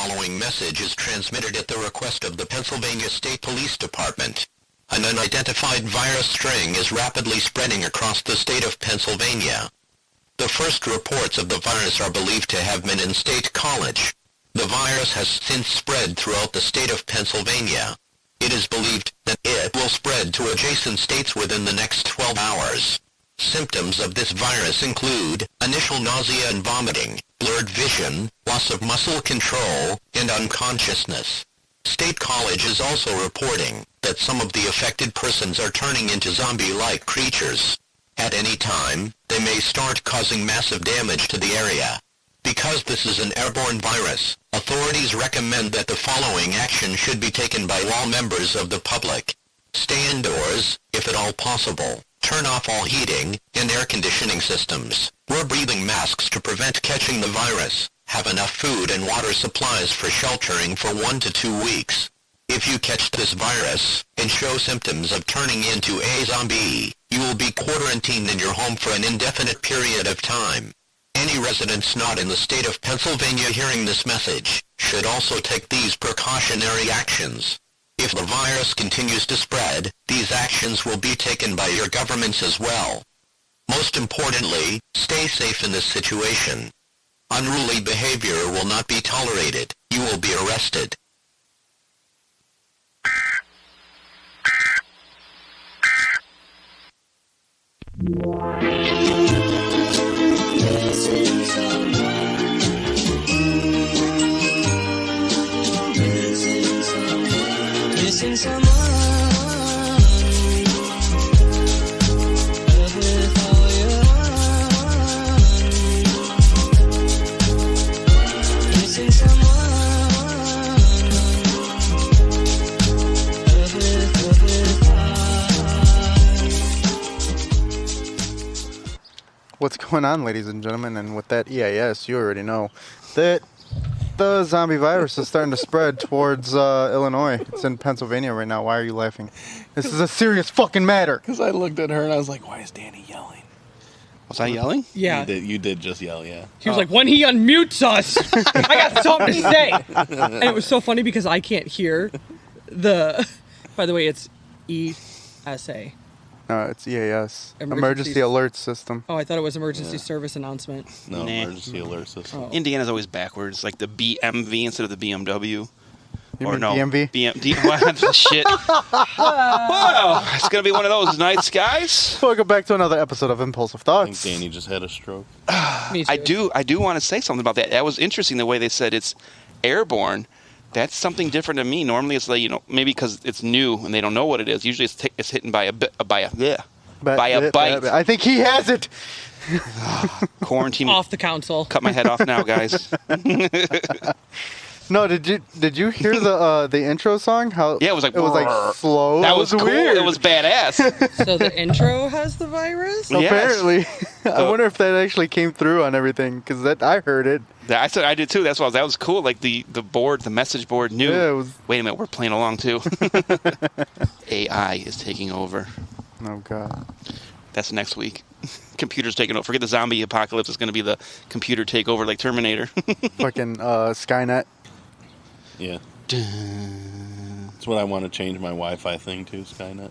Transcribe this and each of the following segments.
following message is transmitted at the request of the Pennsylvania State Police Department. An unidentified virus strain is rapidly spreading across the state of Pennsylvania. The first reports of the virus are believed to have been in State College. The virus has since spread throughout the state of Pennsylvania. It is believed that it will spread to adjacent states within the next 12 hours. Symptoms of this virus include initial nausea and vomiting, blurred vision, loss of muscle control, and unconsciousness. State College is also reporting that some of the affected persons are turning into zombie-like creatures. At any time, they may start causing massive damage to the area. Because this is an airborne virus, authorities recommend that the following action should be taken by all members of the public. Stay indoors, if at all possible. Turn off all heating and air conditioning systems. Wear breathing masks to prevent catching the virus. Have enough food and water supplies for sheltering for 1 to 2 weeks. If you catch this virus and show symptoms of turning into a zombie, you will be quarantined in your home for an indefinite period of time. Any residents not in the state of Pennsylvania hearing this message should also take these precautionary actions. If the virus continues to spread, these actions will be taken by your governments as well. Most importantly, stay safe in this situation. Unruly behavior will not be tolerated. You will be arrested. Missing someone with all your heart. Missing someone with heart. What's going on, ladies and gentlemen? And with that EIS, you already know that the zombie virus is starting to spread towards Illinois. It's in Pennsylvania right now. Why are you laughing? This is a serious fucking matter. Because I looked at her and I was like, why is Danny yelling? Was I yelling? Yeah. You did just yell, yeah. He was like, when he unmutes us, I got something to say. And it was so funny because I can't hear the... By the way, it's ESA. No, it's EAS. Emergency- Emergency Alert System. Oh, I thought it was emergency service announcement. No, Nah. emergency alert system. Oh. Indiana's always backwards, like the BMV instead of the BMW. You or mean no, DMV? What? Shit. Whoa, it's going to be one of those nights, guys. Welcome back to another episode of Impulsive I think Thoughts. Danny just had a stroke. Me too. I do want to say something about that. That was interesting the way they said it's airborne. That's something different to me. Normally it's like, maybe because it's new and they don't know what it is. Usually it's hitting by a bite. I think he has it. Quarantine. Off the council. Cut my head off now, guys. No, did you hear the intro song? How Yeah, it was like slow. That was cool. weird. It was badass. So the intro has the virus? Yes. Apparently. I wonder if that actually came through on everything, because I heard it. I did too. That was cool. Like the board, the message board knew. Yeah, it was. Wait a minute, we're playing along too. AI is taking over. Oh God. That's next week. Computers taking over. Forget the zombie apocalypse. It's going to be the computer takeover like Terminator. Fucking Skynet. Yeah. That's what I want to change my Wi-Fi thing to, Skynet.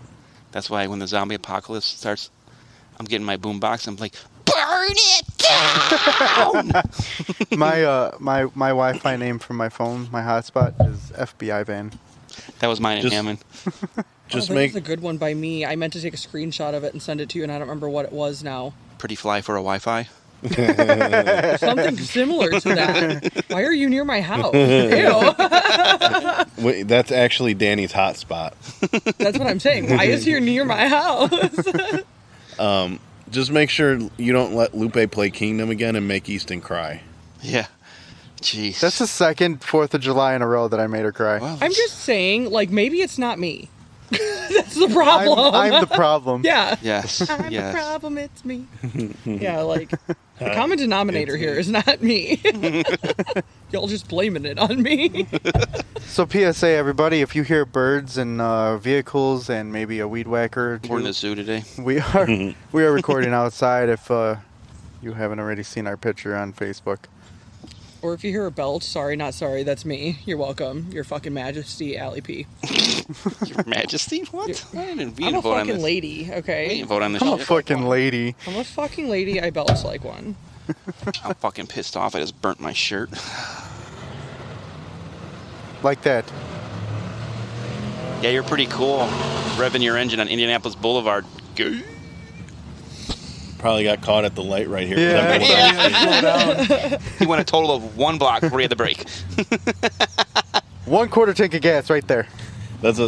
That's why when the zombie apocalypse starts, I'm getting my boombox. I'm like, burn it down. my Wi-Fi name from my phone, my hotspot, is FBI van. That was mine in Hammond. Just That was a good one by me. I meant to take a screenshot of it and send it to you, and I don't remember what it was now. Pretty fly for a Wi-Fi. Something similar to that. Why are you near my house? Ew. Wait, that's actually Danny's hotspot. That's what I'm saying. Why is he near my house? Just make sure you don't let Lupe play Kingdom again and make Easton cry. Yeah. Jeez. That's the second 4th of July in a row that I made her cry. Well, I'm just saying, like, maybe it's not me. That's the problem. I'm the problem. Yeah. Yes. I'm yes. the problem, it's me. Yeah, like, the common denominator here is not me. Y'all just blaming it on me. So PSA, everybody, if you hear birds and vehicles and maybe a weed whacker or two, We're in the zoo today. we are recording outside if you haven't already seen our picture on Facebook. Or if you hear a belch, sorry, not sorry, that's me. You're welcome. Your fucking majesty, Alli P. Your Majesty? What? I didn't I'm a vote on fucking this. lady, We okay? didn't vote on this I'm a shit. fucking lady. I'm a fucking lady, I belch like one. I'm fucking pissed off. I just burnt my shirt. Like that. Yeah, you're pretty cool. Revving your engine on Indianapolis Boulevard. Go. Probably got caught at the light right here. Yeah. Yeah. He went a total of 1 block before he had the brake. 1/4 tank of gas right there.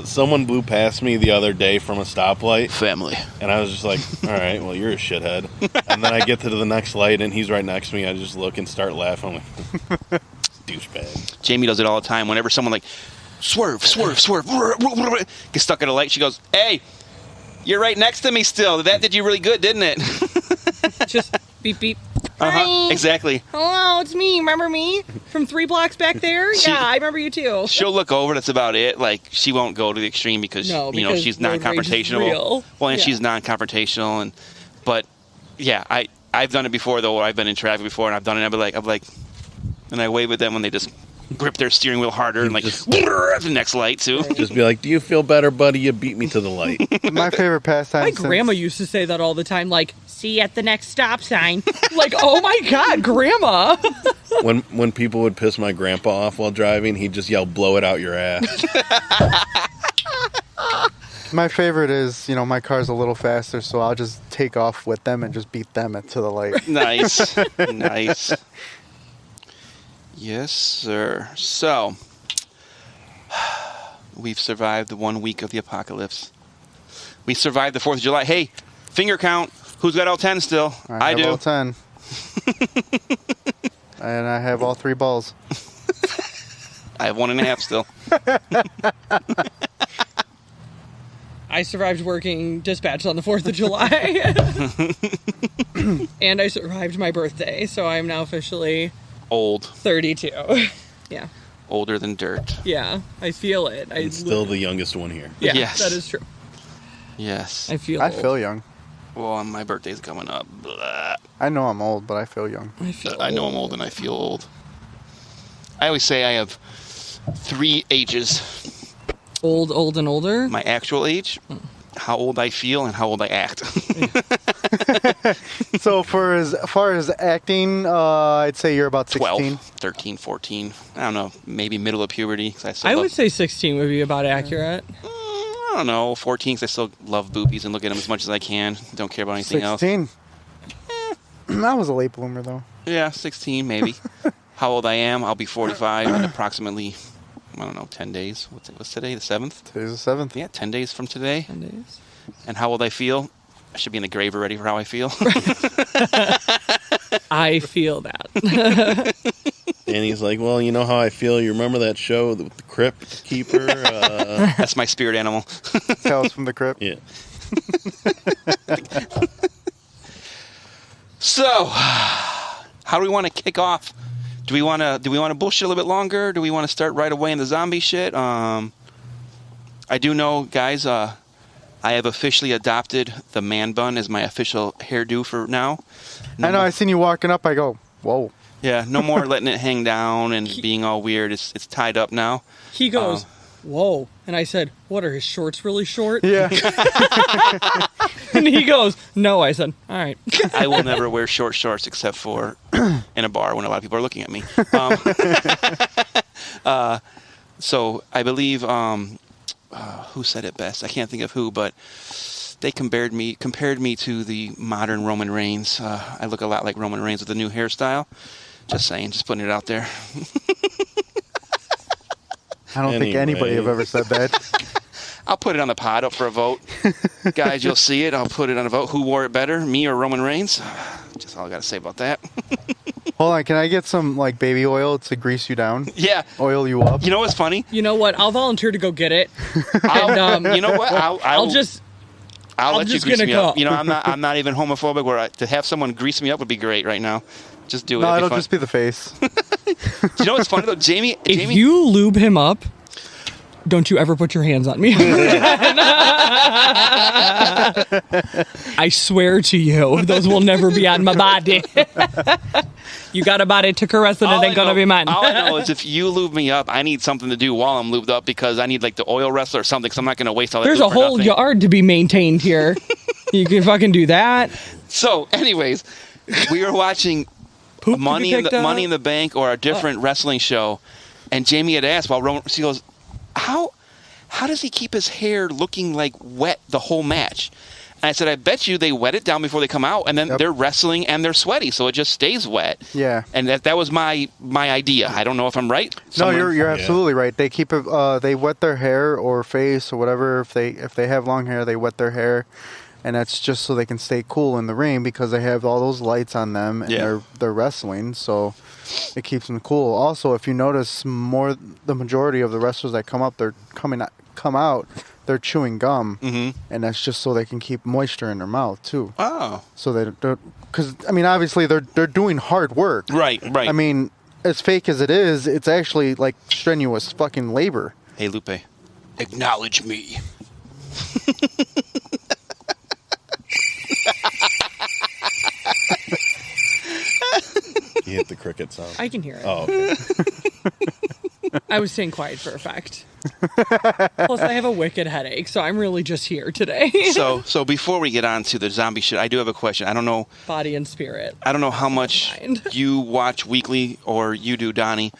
Someone blew past me the other day from a stoplight, Family. and I was just like, all right, well, you're a shithead. And then I get to the next light, and he's right next to me. I just look and start laughing. I'm like, douchebag. Jamie does it all the time. Whenever someone like, swerve, swerve, swerve, gets stuck at a light, she goes, hey, you're right next to me still. That did you really good, didn't it? Just beep beep. Uh-huh. Hi. Exactly. Hello, it's me. Remember me? From 3 blocks back there? She- Yeah, I remember you too. She'll look over. That's about it. Like she won't go to the extreme because No, you know because she's road rage is non-confrontational. real. Well, and Yeah. she's non-confrontational, but yeah, I've done it before though. I've been in traffic before, and I've done it. I'm like, and I wave at them when they just grip their steering wheel harder and like Just- at the next light too. Just be like, do you feel better, buddy? You beat me to the light. My favorite pastime. My since- grandma used to say that all the time, like, see you at the next stop sign. Like, oh my God, grandma. When people would piss my grandpa off while driving, he'd just yell, blow it out your ass. My favorite is, my car's a little faster, so I'll just take off with them and just beat them to the light. Nice, nice. Yes, sir. So we've survived the 1 week of the apocalypse. We survived the 4th of July. Hey, finger count. Who's got all 10 still? I have do. all 10. And I have all 3 balls. I have 1.5 still. I survived working dispatch on the 4th of July. And I survived my birthday, so I'm now officially Old. 32. Yeah. Older than dirt. Yeah. I feel it. And still the youngest one here. Yeah, Yes. that is true. Yes. I feel I old. feel young. Well, my birthday's coming up. Blah. I know I'm old, but I feel young. I feel I know I'm old and I feel old. I always say I have 3 ages. Old, and older? My actual age, how old I feel, and how old I act. So for as far as acting, I'd say you're about 16. 12, 13, 14. I don't know. Maybe middle of puberty. 'Cause I still I love, would say 16 would be about accurate. I don't know. 14 'cause I still love boobies and look at them as much as I can. Don't care about anything else. 16. I was a late bloomer, though. Yeah, 16 maybe. How old I am, I'll be 45 in approximately, I don't know, 10 days. What's today, the 7th? Today's the 7th. Yeah, 10 days from today. 10 days. And how old I feel, I should be in the grave already for how I feel. I feel that. And he's like, well, you know how I feel? You remember that show with the Crypt Keeper? That's my spirit animal. Tales from the Crypt. Yeah. So, how do we want to kick off? Do we want to bullshit a little bit longer? Do we want to start right away in the zombie shit? I do know, guys. I have officially adopted the man bun as my official hairdo for now. I know, I seen you walking up, I go, whoa. Yeah, no more letting it hang down and being all weird. It's tied up now. He goes, whoa. And I said, what, are his shorts really short? Yeah. And he goes, no. I said, all right. I will never wear short shorts except for in a bar when a lot of people are looking at me. So I believe, who said it best? I can't think of who, but they compared me to the modern Roman Reigns. I look a lot like Roman Reigns with a new hairstyle. Just saying, just putting it out there. I don't think anybody have ever said that. I'll put it on the pod up for a vote. Guys, you'll see it. I'll put it on a vote. Who wore it better, me or Roman Reigns? Just all I got to say about that. Hold on, can I get some baby oil to grease you down? Yeah. Oil you up? You know what's funny? You know what? I'll volunteer to go get it. You know what? I'll I'm let you just grease gonna me go. up. You know, I'm not even homophobic. To have someone grease me up would be great right now. Just do it. No, It'd be it'll fun. just be the face. Do you know what's funny though, Jamie? If you lube him up, don't you ever put your hands on me. I swear to you, those will never be on my body. You got a body to caress and it ain't gonna be mine. All I know is if you lube me up, I need something to do while I'm lubed up because I need like the oil wrestler or something. Because I'm not gonna waste all that. There's lube a for whole nothing. yard to be maintained here. You can fucking do that. So, anyways, we were watching Poop to be Money in picked the up. Money in the Bank or a different wrestling show, and Jamie had asked while Roman. She goes, "How does he keep his hair looking like wet the whole match?" And I said, "I bet you they wet it down before they come out, and then they're wrestling and they're sweaty, so it just stays wet." Yeah. And that was my idea. I don't know if I'm right. No, you're absolutely right. They keep it. They wet their hair or face or whatever. If they have long hair, they wet their hair, and that's just so they can stay cool in the ring because they have all those lights on them and they're wrestling, so it keeps them cool. Also, if you notice, the majority of the wrestlers that come out, they're chewing gum, and that's just so they can keep moisture in their mouth too. Oh, So they don't, because I mean, obviously they're doing hard work. right. I mean, as fake as it is, it's actually like strenuous fucking labor. Hey, Lupe, acknowledge me. You hit the cricket sound. I can hear it. Oh, okay. I was staying quiet for effect. Plus, I have a wicked headache, so I'm really just here today. So before we get on to the zombie shit, I do have a question. I don't know Body and spirit. how much Mind. you watch weekly or you do, Donnie.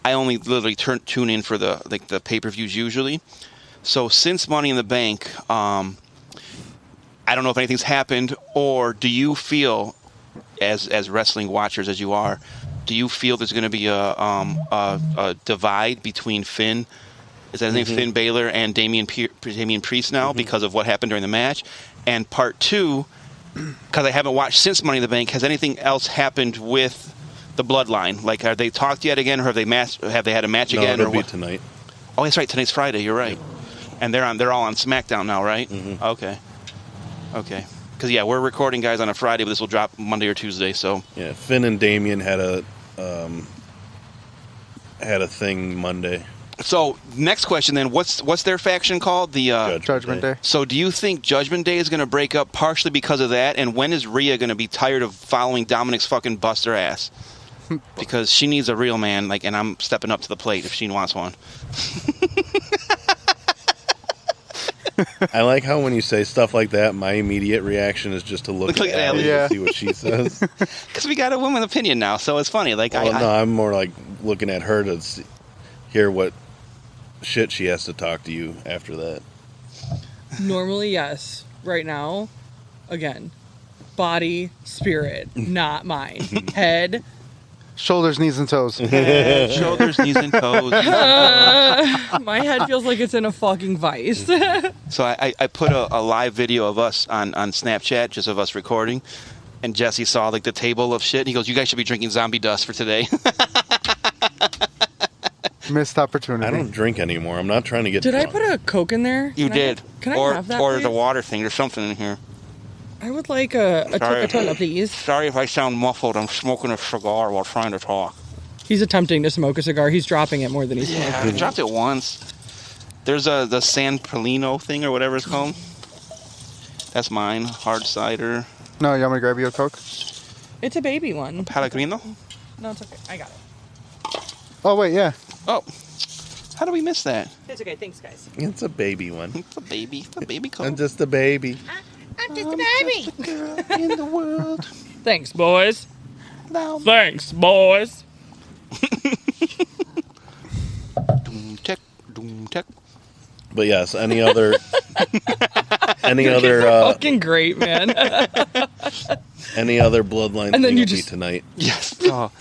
I only literally tune in for the pay-per-views usually. So since Money in the Bank, I don't know if anything's happened, or do you feel, as wrestling watchers as you are, do you feel there's going to be a divide between Finn? Is that his name, Finn Balor, and Damian Priest now because of what happened during the match? And part two, because I haven't watched since Money in the Bank, has anything else happened with the Bloodline? Like, have they talked yet again, or have they had a match No, again? it'll Or be what? tonight. Oh, that's right. Tonight's Friday. You're right. And they're all on SmackDown now, right? Okay. Because we're recording, guys, on a Friday, but this will drop Monday or Tuesday. So Yeah, Finn and Damien had a thing Monday. So next question then, what's their faction called? The Judgment Day. So do you think Judgment Day is going to break up partially because of that? And when is Rhea going to be tired of following Dominic's fucking buster ass? Because she needs a real man, and I'm stepping up to the plate if she wants one. I like how when you say stuff like that, my immediate reaction is just to look Look at at Alli Alli. to see what she says. Because we got a woman opinion now, so it's funny. Like Well, no, I'm more like looking at her to hear what shit she has to talk to you after that. Normally, yes. Right now, again, body, spirit, not mine. Head. Shoulders, knees, and toes. shoulders, knees, and toes. My head feels like it's in a fucking vice. So I put a live video of us on Snapchat, just of us recording, and Jesse saw the table of shit. And he goes, "You guys should be drinking zombie dust for today." Missed opportunity. I don't drink anymore. I'm not trying to get Did I drunk. put a Coke in there? You did. Can I or have that, or please? the water thing. There's something in here. I would like a Sorry. Coca-Cola, please. Sorry if I sound muffled. I'm smoking a cigar while trying to talk. He's attempting to smoke a cigar. He's dropping it more than he's Yeah, smoking. I dropped it once. There's the San Pellegrino thing or whatever it's called. That's mine. Hard cider. No, you want me to grab you a Coke? It's a baby one. Pellegrino. No, it's okay. I got it. Oh, wait, yeah. Oh, how do we miss that? It's okay. Thanks, guys. It's a baby one. It's a baby. It's a baby I'm Coke. just a baby. I'm just a baby. Girl in the world. Thanks, boys. Now, Thanks, boys. doom tech, doom tech. But yes, any other Fucking great, man. any other bloodline And then thing you will just- be tonight. Yes. Oh.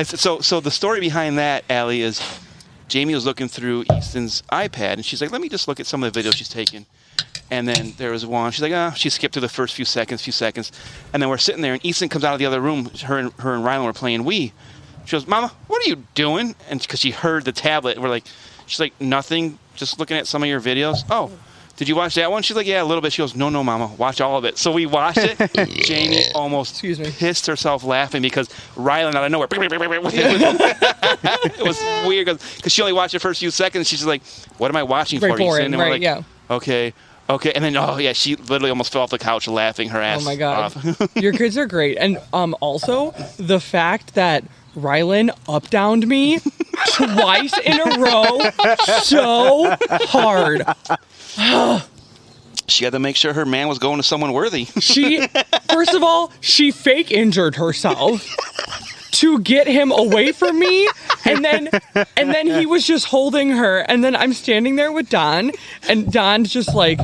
So the story behind that, Allie, is Jamie was looking through Easton's iPad, and she's like, "Let me just look at some of the videos she's taken." And then there was one. She's like, she skipped through the first few seconds. And then we're sitting there, and Easton comes out of the other room. Her and Rylan were playing Wii. She goes, "Mama, what are you doing?" And because she heard the tablet, she's like, "Nothing, just looking at some of your videos." "Oh, did you watch that one?" She's like, "Yeah, a little bit." She goes, No, Mama, watch all of it." So we watched it. Jamie almost Excuse me. pissed herself laughing because Rylan out of nowhere. It was weird because she only watched the first few seconds. She's just like, "What am I watching Very for?" Easton? boring, And we're right, like, yeah. "Okay, Okay, and then oh yeah, she literally almost fell off the couch laughing her ass. Oh my god, off. your kids are great, and also the fact that Rylan up-downed me twice in a row so hard. She had to make sure her man was going to someone worthy. She, first of all, she fake injured herself to get him away from me, and then he was just holding her, and then I'm standing there with Don, and Don's just like,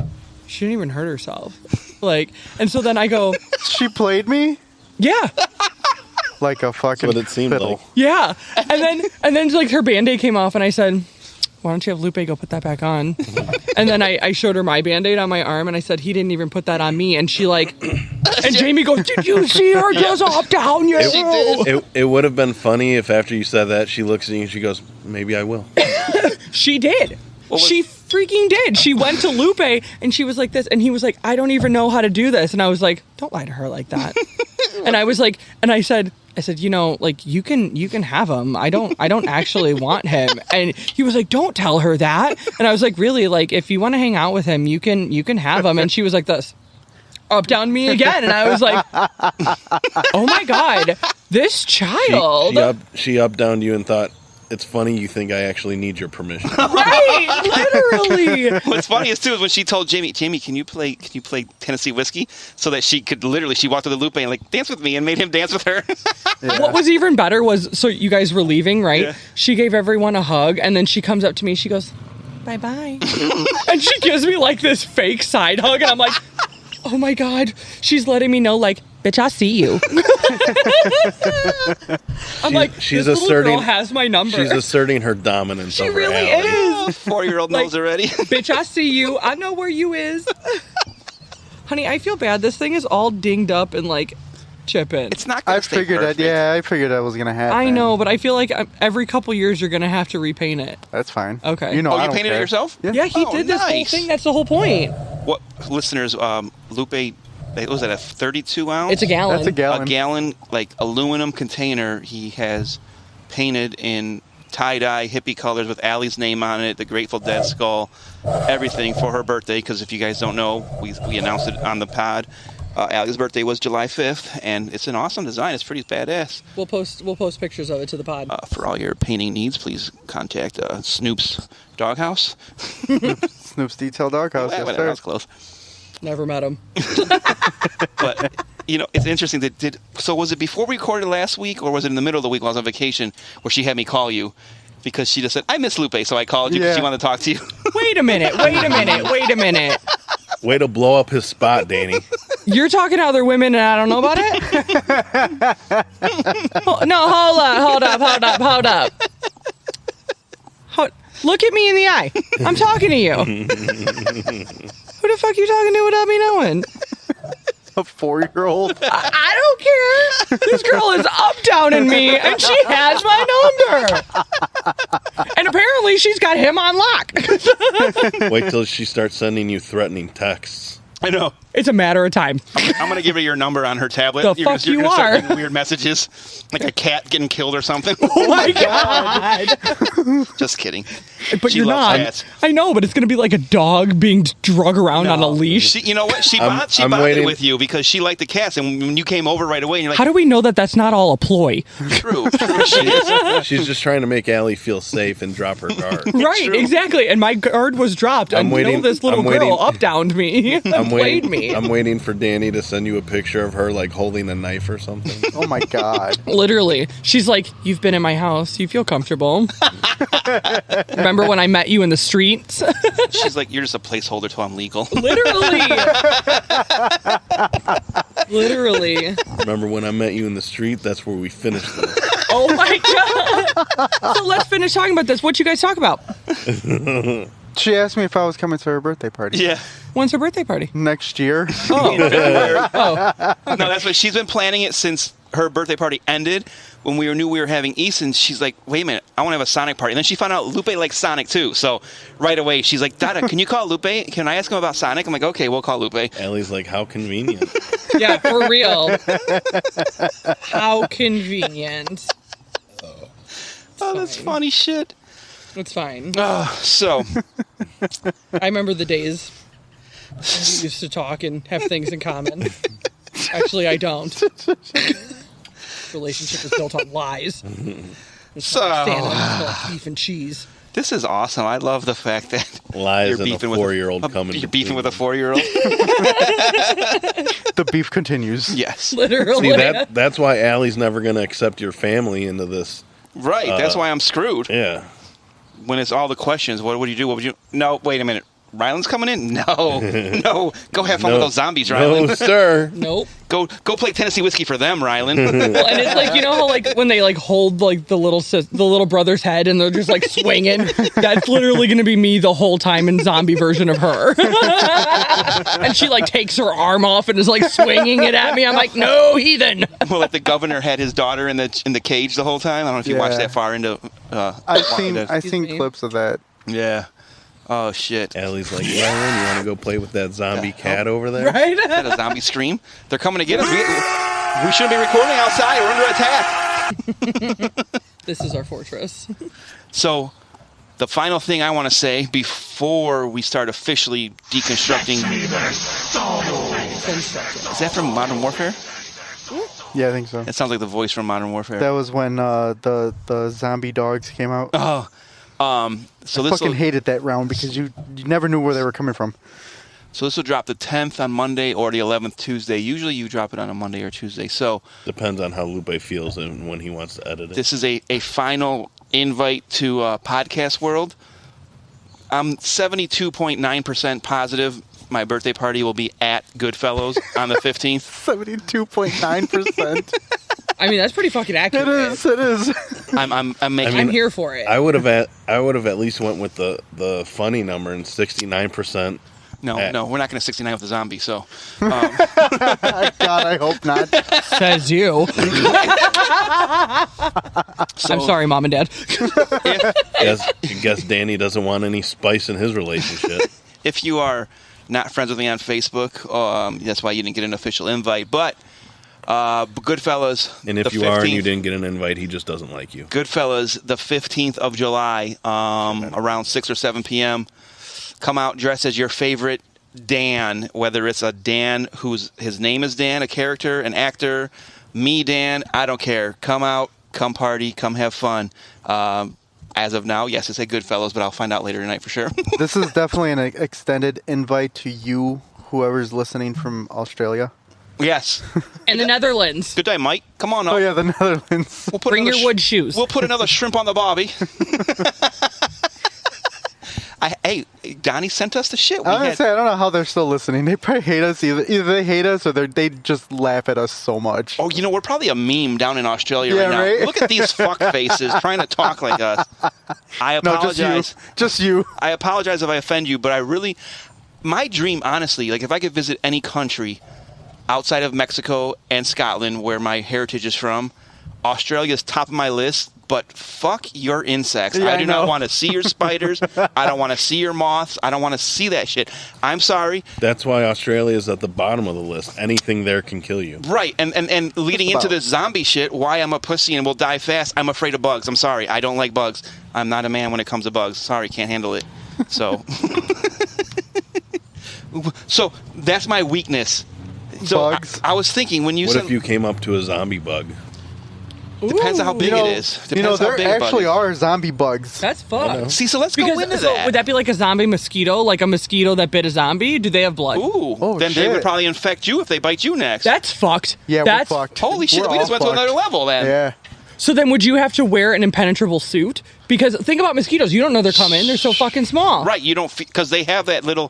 she didn't even hurt herself, like, and so then I go, She played me yeah, like a fucking That's what it seemed fiddle. like. yeah, and then like her Band-Aid came off, and I said, why don't you have Lupe go put that back on? And then I showed her my Band-Aid on my arm, and I said, he didn't even put that on me. And she like, and Jamie goes, did you see her just up down you? She did. It would have been funny if after you said that, she looks at you and she goes, maybe I will. She did. What was- She freaking did. She went to Lupe, and she was like this, and he was like, I don't even know how to do this. And I was like, don't lie to her like that. And I was like, and I said, you know, like you can have him. I don't actually want him. And he was like, don't tell her that. And I was like, really, like if you want to hang out with him, you can have him. And she was like this, up down me again. And I was like, oh my god, this child. She up down you and thought, it's funny you think I actually need your permission. Right, literally. What's funny is too is when she told Jamie, can you play Tennessee Whiskey, so that she could literally, she walked to the Lupe and like dance with me and made him dance with her. What was even better was, so you guys were leaving, right? Yeah. She gave everyone a hug, and then she comes up to me, she goes, bye-bye. And she gives me like this fake side hug, and I'm like, oh my god, she's letting me know, like, bitch, I see you. I'm like, she's this little asserting- girl has my number. She's asserting her dominance She over really Alli. is. 4-year-old knows already. Bitch, I see you. I know where you is. Honey, I feel bad. This thing is all dinged up and like chipping. It's not gonna I stay figured that. perfect. Yeah, I figured that was gonna happen. I know, but I feel like every couple years you're gonna have to repaint it. That's fine. Okay. You know, Oh, I you don't painted it care. yourself? Yeah. Yeah, he Oh, did this whole nice. thing. That's the whole point. What listeners? Lupe, was that a 32 ounce? It's a gallon. That's a gallon. A gallon, like aluminum container. He has painted in tie-dye hippie colors with Alli's name on it, the Grateful Dead skull, everything for her birthday. Because if you guys don't know, we announced it on the pod. Alli's birthday was July 5th, and it's an awesome design. It's pretty badass. We'll post pictures of it to the pod. For all your painting needs, please contact Snoop's Doghouse. Snoop's Detail Doghouse. Yes, Whatever, sir. that's close. Never met him. But you know, it's interesting that so was it before we recorded last week, or was it in the middle of the week while I was on vacation, where she had me call you because she just said I miss Lupe, so I called you because Yeah. she wanted to talk to you. Wait a minute. Way to blow up his spot, Danny. You're talking to other women and I don't know about it? No, hold up. Look at me in the eye. I'm talking to you. Who the fuck you talking to without me knowing? A 4-year-old. I don't care. This girl is up down in me and she has my number. And apparently she's got him on lock. Wait till she starts sending you threatening texts. I know. It's a matter of time. I'm gonna give her your number on her tablet. The fuck you're you gonna start are. getting weird messages, like a cat getting killed or something. Oh my god. Just kidding. But She you're loves not. cats. I know, but it's gonna be like a dog being drug around on a leash. She, you know what? She I'm bonded waiting. with you because she liked the cats, and when you came over right away, and you're How like, do we know that that's not all a ploy? true. She is. She's just trying to make Alli feel safe and drop her guard. Right, true. exactly. And my guard was dropped. I'm and waiting- this little I'm girl waiting- up-downed me and played me. I'm waiting for Danny to send you a picture of her like holding a knife or something. Oh my god. Literally. She's like, you've been in my house. You feel comfortable. Remember when I met you in the streets? She's like, you're just a placeholder till I'm legal. Literally. Literally. Remember when I met you in the street? That's where we finished this. Oh my god. So let's finish talking about this. What you guys talk about? She asked me if I was coming to her birthday party. Yeah. When's her birthday party? Next year. Oh. No, that's what she's been planning it since her birthday party ended. When we knew we were having Easton, she's like, wait a minute, I want to have a Sonic party. And then she found out Lupe likes Sonic too. So right away, she's like, Dada, can you call Lupe? Can I ask him about Sonic? I'm like, okay, we'll call Lupe. Allie's like, how convenient. Yeah, for real. How convenient. Oh, that's funny shit. It's fine. So, I remember the days. We used to talk and have things in common. Actually, I don't. Relationship is built on lies. So Beef and cheese. this is awesome. I love the fact that Lies you're and a beefing with 4-year-old coming. You're beefing with a 4-year-old. The beef continues. Yes, Literally. See, that's why Allie's never going to accept your family into this. right. That's why I'm screwed. Yeah. When it's all the questions, what would you do? What would you? No, wait a minute. Ryland's coming in? No, no. Go have fun with those zombies, Ryland. No, sir. Nope. Go play Tennessee whiskey for them, Ryland. Well, and it's like, you know how like when they like hold like the little brother's head and they're just like swinging. That's literally going to be me the whole time in zombie version of her. And she like takes her arm off and is like swinging it at me. I'm like, no, heathen. Well, like the governor had his daughter in the cage the whole time. I don't know if you watched that far into. I've seen Excuse me. clips of that. Yeah. Oh shit. Allie's like, Ryland, you want to go play with that zombie cat over there? Right? Is that a zombie scream? They're coming to get us. We shouldn't be recording outside. We're under attack. This is our fortress. So, the final thing I want to say before we start officially deconstructing. Is that from Modern Warfare? Yeah, I think so. It sounds like the voice from Modern Warfare. That was when the zombie dogs came out. Oh. So I this fucking hated that round because you never knew where they were coming from. So this will drop the 10th on Monday or the 11th Tuesday. Usually you drop it on a Monday or Tuesday. So Depends on how Lupe feels and when he wants to edit it. this is a final invite to Podcast World. I'm 72.9% positive my birthday party will be at Goodfellows on the 15th. 72.9%. I mean, that's pretty fucking accurate. It is. I'm making. I'm here for it. I would have at least went with the funny number and 69%. No, we're not going to 69 with the zombie. So, God, I hope not. Says you. I'm sorry, Mom and Dad. Guess Danny doesn't want any spice in his relationship. If you are not friends with me on Facebook, that's why you didn't get an official invite. But Goodfellas, And if the you are and 15th you didn't get an invite, he just doesn't like you. Goodfellas, the 15th of July, around 6 or 7 p.m. Come out dressed as your favorite Dan, whether it's a Dan his name is Dan, a character, an actor, me, Dan, I don't care. Come out, come party, come have fun. As of now, yes, it's a Goodfellas, but I'll find out later tonight for sure. This is definitely an extended invite to you, whoever's listening from Australia. Yes. And the Netherlands. Good day, Mike. Come on up. Oh, yeah, the Netherlands. We'll put Bring another your wood shoes. We'll put another shrimp on the bobby. Hey, Donnie sent us the shit. Honestly, I don't know how they're still listening. They probably hate us. Either they hate us or they just laugh at us so much. Oh, we're probably a meme down in Australia Yeah, right now. right? Look at these fuck faces trying to talk like us. I No, apologize. just you. I apologize if I offend you, but my dream, honestly, like if I could visit any country outside of Mexico and Scotland, where my heritage is from, Australia's top of my list. But fuck your insects. Yeah, I do I know. not want to see your spiders. I don't want to see your moths. I don't want to see that shit. I'm sorry. That's why Australia is at the bottom of the list. Anything there can kill you. Right, and leading into this zombie shit, why I'm a pussy and will die fast, I'm afraid of bugs. I'm sorry, I don't like bugs. I'm not a man when it comes to bugs. Sorry, can't handle it. So, so that's my weakness. So Bugs. I was thinking when you What said if you came up to a zombie bug? depends on how big it is. Depends how there big a bug actually is. are zombie bugs. That's fun. See, so let's go into So that. would that be like a zombie mosquito? Like a mosquito that bit a zombie? Do they have blood? Ooh, Oh, then they shit. would probably infect you if they bite you next. That's fucked. Yeah, That's we're fucked. Holy shit, We're we just all went to fucked. another level then. Yeah. So then would you have to wear an impenetrable suit? Because think about mosquitoes. You don't know they're coming. They're so fucking small. Right, you don't because they have that little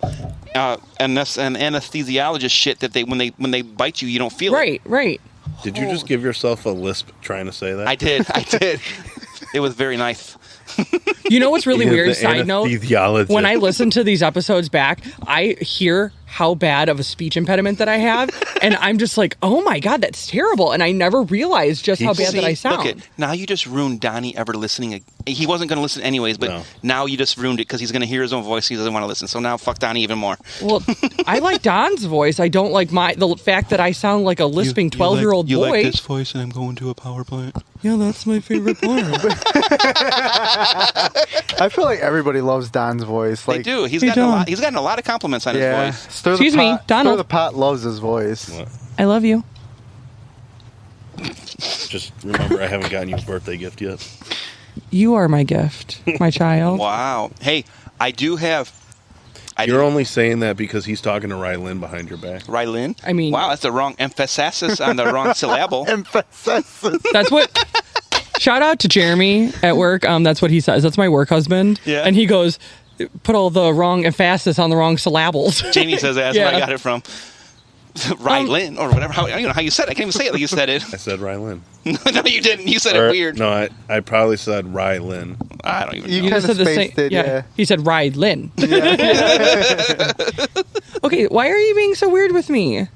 an anesthesiologist shit that when they bite you, you don't feel it. Right. Did you just give yourself a lisp trying to say that? I did. It was very nice. You know what's really Yeah, weird? the Side note. anesthesiologist. When I listen to these episodes back, I hear how bad of a speech impediment that I have, and I'm just like, oh my god, that's terrible. And I never realized just how bad that I sound. Look, now you just ruined Donnie ever listening. He wasn't going to listen anyways, but No. now you just ruined it because he's going to hear his own voice. He doesn't want to listen. So now fuck Donnie even more. Well, I like Don's voice. I don't like the fact that I sound like a lisping 12-year-old boy. You like this voice, and I'm going to a power plant. Yeah, that's my favorite part. I feel like everybody loves Don's voice. They Like, do. He's Hey, gotten Don. He's gotten a lot of compliments on his yeah, voice. Excuse me, Donald. The pot loves his voice. What? I love you. Just remember, I haven't gotten you a birthday gift yet. You are my gift, my child. Wow. Hey, I do have. You're only saying that because he's talking to Rylan behind your back. Rylan? I mean- wow, that's the wrong emphasis on the wrong syllable. Emphasis. That's what. Shout out to Jeremy at work. That's what he says. That's my work husband. Yeah. And he goes, put all the wrong emphasis on the wrong syllables. Jamie says that's Yeah. where I got it from. Rylan or whatever. How, I don't know how you said it. I can't even say it like you said it. I said Rylan. No, you didn't. You said it weird. No, I probably said Rylan. I don't even You know. kind of said the spaced same. it, yeah. He said ride Lynn. Okay, why are you being so weird with me?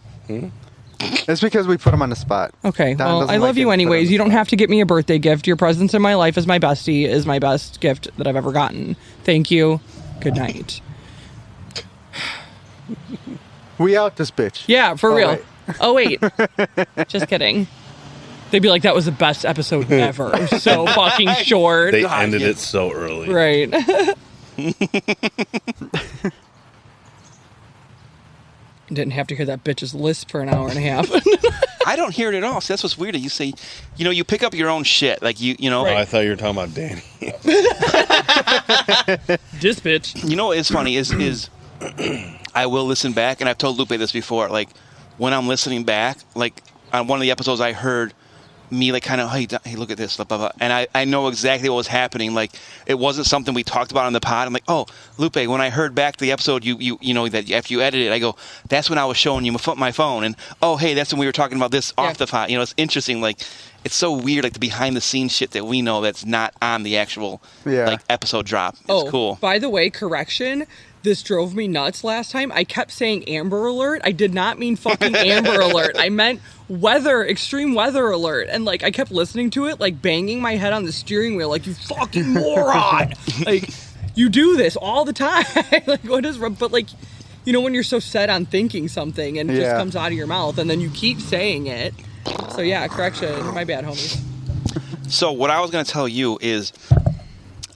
It's because we put him on the spot. Okay, Don well, doesn't I like love you getting put on anyways. the You don't spot. have to get me a birthday gift. Your presence in my life as my bestie is my best gift that I've ever gotten. Thank you. Good night. We out this bitch. Yeah, for Oh, real. wait. Oh, wait. Just kidding. They'd be like, that was the best episode ever. It was so fucking short. They ended it so early. Right. Didn't have to hear that bitch's lisp for an hour and a half. I don't hear it at all. See, that's what's weird. You say, you pick up your own shit. Like, you know. Oh, I thought you were talking about Danny. This bitch. You know what is funny is I will listen back, and I've told Lupe this before. Like when I'm listening back, like on one of the episodes, I heard me like kind of hey look at this, blah, blah, blah. And I know exactly what was happening. Like it wasn't something we talked about on the pod. I'm like, oh, Lupe, when I heard back the episode, you know that after you edited it, I go, that's when I was showing you my phone, and oh hey, that's when we were talking about this off the pod. You know, it's interesting. Like it's so weird, like the behind the scenes shit that we know that's not on the actual like episode drop. It's cool. By the way, correction. This drove me nuts last time. I kept saying Amber Alert. I did not mean fucking Amber Alert. I meant extreme weather alert. And like I kept listening to it, like banging my head on the steering wheel, like you fucking moron. Like you do this all the time. Like what is? But like, you know when you're so set on thinking something and it just comes out of your mouth, and then you keep saying it. So yeah, correction. My bad, homies. So what I was going to tell you is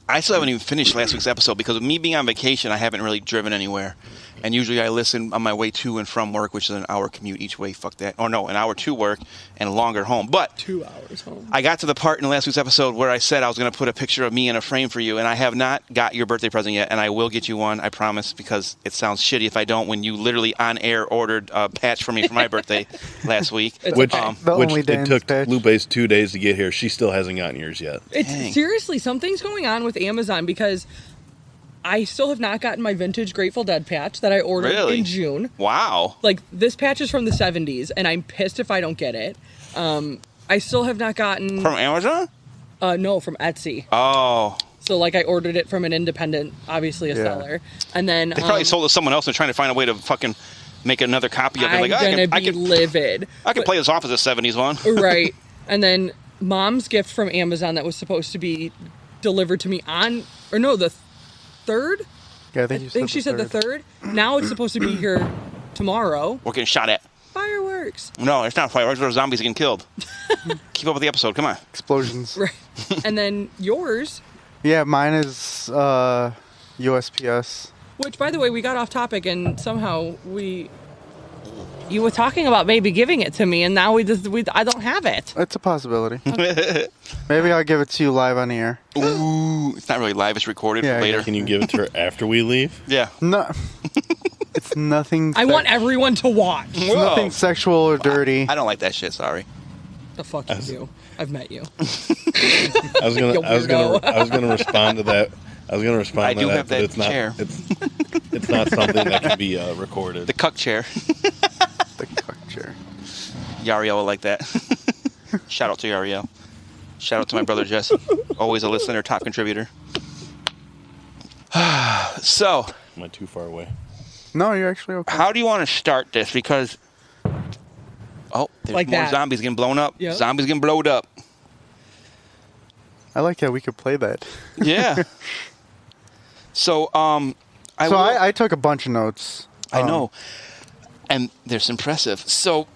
I still haven't even finished last week's episode because of me being on vacation, I haven't really driven anywhere. And usually I listen on my way to and from work, which is an hour commute each way. Fuck that. Or no, an hour to work and a longer home. But 2 hours home. I got to the part in last week's episode where I said I was going to put a picture of me in a frame for you, and I have not got your birthday present yet, and I will get you one, I promise, because it sounds shitty if I don't when you literally on air ordered a patch for me for my birthday last week. Which only it Dan's took patch. Lupe's 2 days to get here. She still hasn't gotten yours yet. It's Dang. seriously, something's going on with Amazon because I still have not gotten my vintage Grateful Dead patch that I ordered Really? in June. Wow. Like this patch is from the 70s, and I'm pissed if I don't get it. I still have not gotten. From Amazon? No, from Etsy. Oh. So like I ordered it from an independent, obviously a seller, and then They probably sold it to someone else and trying to find a way to fucking make another copy of it. I'm Like, gonna I be can livid. play this off as a 70s one. Right. And then Mom's gift from Amazon that was supposed to be delivered to me on, or no, the 3rd. Yeah, I think she said the 3rd. Now it's supposed to be here tomorrow. We're getting shot at. Fireworks. No, it's not fireworks. There's zombies getting killed. Keep up with the episode. Come on. Explosions. Right. And then yours, Yeah, mine is USPS. which by the way, we got off topic and somehow you were talking about maybe giving it to me, and now I don't have it. It's a possibility. Maybe I'll give it to you live on the air. Ooh, it's not really live. It's recorded Yeah, for later. Can you give it to her after we leave? Yeah. No, it's nothing. I want everyone to watch. It's nothing sexual or dirty. I don't like that shit. Sorry. The fuck you do. I've met you. I was gonna respond to that. I do have but that it's not. chair. It's not something that can be recorded. The cuck chair. The cock chair. Yariel will like that. Shout out to Yariel. Shout out to my brother Jesse. Always a listener, top contributor. So, Am I too far away? No, you're actually okay. how do you want to start this? Because there's Like more that. zombies getting blown up. Yep. Zombies getting blowed up. I like how we could play that. Yeah. So, I took a bunch of notes. I know. And they're impressive. So,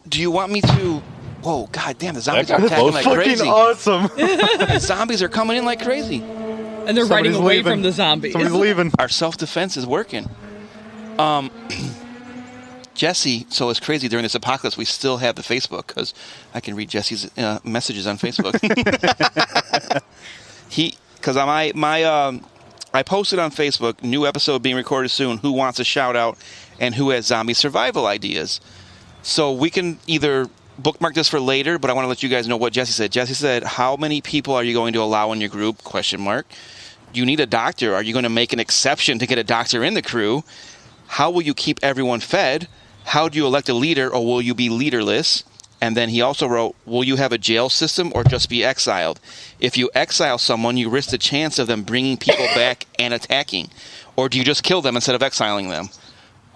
do you want me to... Whoa, goddamn, the zombies are That's attacking like Fucking crazy. awesome. The zombies are coming in like crazy. And they're Somebody's running away leaving. from the zombies. Somebody's leaving. Our self-defense is working. Jesse, so it's crazy. During this apocalypse, we still have the Facebook because I can read Jesse's messages on Facebook. I posted on Facebook, new episode being recorded soon. Who wants a shout out, and who has zombie survival ideas? So we can either bookmark this for later, but I want to let you guys know what Jesse said. Jesse said, "How many people are you going to allow in your group? Question mark. You need a doctor. Are you going to make an exception to get a doctor in the crew? How will you keep everyone fed? How do you elect a leader, or will you be leaderless?" And then he also wrote, "Will you have a jail system or just be exiled? If you exile someone, you risk the chance of them bringing people back and attacking. Or do you just kill them instead of exiling them?"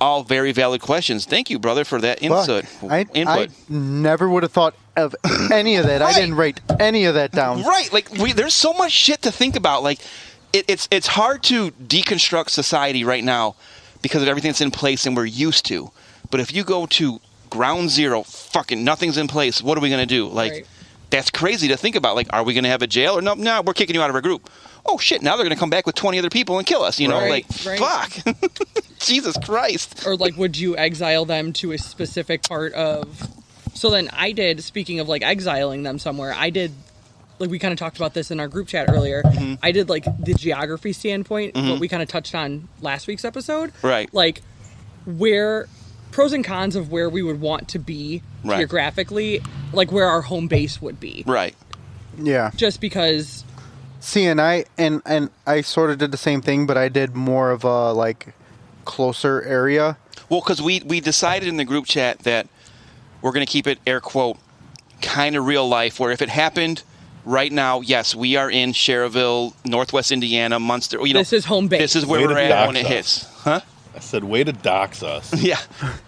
All very valid questions. Thank you, brother, for that input. I never would have thought of any of that. Right. I didn't write any of that down. Right. Like, there's so much shit to think about. Like, it's hard to deconstruct society right now because of everything that's in place and we're used to. But if you go to ground zero, fucking nothing's in place, what are we going to do? Like, Right. That's crazy to think about. Like, are we going to have a jail? Or no, we're kicking you out of our group. Oh, shit, now they're going to come back with 20 other people and kill us, you know? Right, Like, right. fuck. Jesus Christ. Or like, would you exile them to a specific part of? So then I did. Speaking of like exiling them somewhere, I did. Like we kind of talked about this in our group chat earlier. Mm-hmm. I did like the geography standpoint, what we kind of touched on last week's episode. Right. Like where pros and cons of where we would want to be Right. geographically, like where our home base would be. Right. Yeah. Just because. See, and I sort of did the same thing, but I did more of a like closer area. Well, because we decided in the group chat that we're going to keep it, air quote, kind of real life, where if it happened right now, yes, we are in Cherville, Northwest Indiana, Munster. You know, This is home base. This is where Way we're to at when dox it us. hits. Huh? I said, way to dox us. Yeah.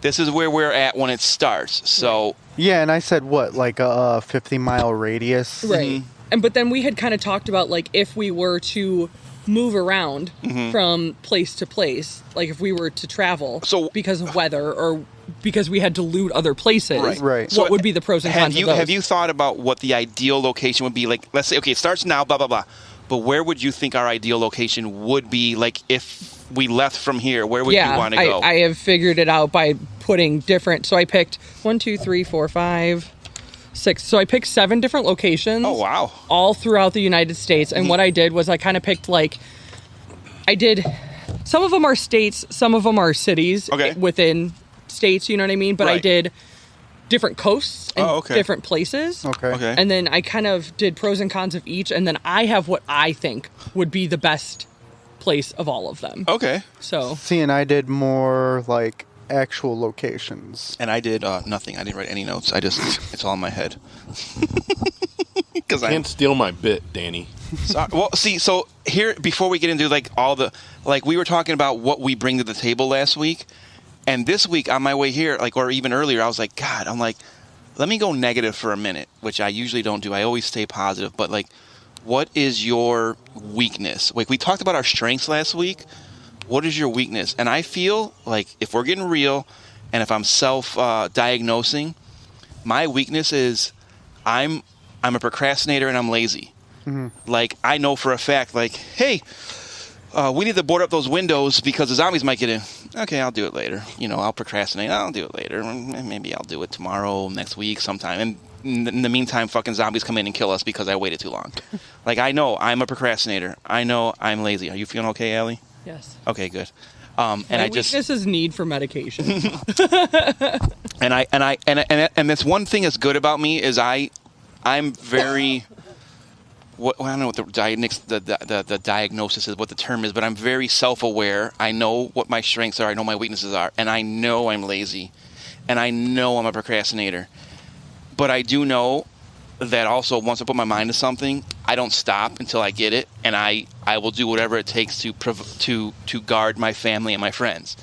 This is where we're at when it starts. So, Yeah, and I said what, like a 50-mile radius. Right. And but then we had kind of talked about like if we were to move around from place to place, like if we were to travel So- because of weather or because we had to loot other places, Right. Right. what would be the pros and cons of those? have you thought about what the ideal location would be? Like, let's say, okay, it starts now, blah, blah, blah. But where would you think our ideal location would be? Like, if we left from here, where would you want to go? I have figured it out by putting different. So I picked 1, 2, 3, 4, 5, 6. So I picked 7 different locations. Oh, wow. All throughout the United States. And what I did was I kind of picked like, some of them are states, some of them are cities Okay. within states, you know what I mean? But I Right. did different coasts and Oh, okay. different places. Okay. Okay. And then I kind of did pros and cons of each. And then I have what I think would be the best place of all of them. Okay. So See, and I did more like actual locations. And I did nothing. I didn't write any notes. It's all in my head. Because Can't steal my bit, Danny. well, see, so here, before we get into like all the, like we were talking about what we bring to the table last week. And this week on my way here, like, or even earlier, I was like, God, I'm like, let me go negative for a minute, which I usually don't do. I always stay positive. But like, what is your weakness? Like we talked about our strengths last week. What is your weakness? And I feel like if we're getting real and if I'm self-diagnosing, my weakness is I'm a procrastinator and I'm lazy. Like, I know for a fact, like, hey, we need to board up those windows because the zombies might get in. Okay, I'll do it later. You know, I'll procrastinate. I'll do it later. Maybe I'll do it tomorrow, next week, sometime. And in the meantime, fucking zombies come in and kill us because I waited too long. Like, I know I'm a procrastinator. I know I'm lazy. Are you feeling okay, Alli? yes. Okay, good. And My I just weakness is need for medication. and this one thing that's good about me is I'm very I don't know what the diagnosis is, what the term is, but I'm very self-aware. I know what my strengths are. I know my weaknesses are, and I know I'm lazy, and I know I'm a procrastinator. But I do know that also once I put my mind to something, I don't stop until I get it, and I will do whatever it takes to guard my family and my friends.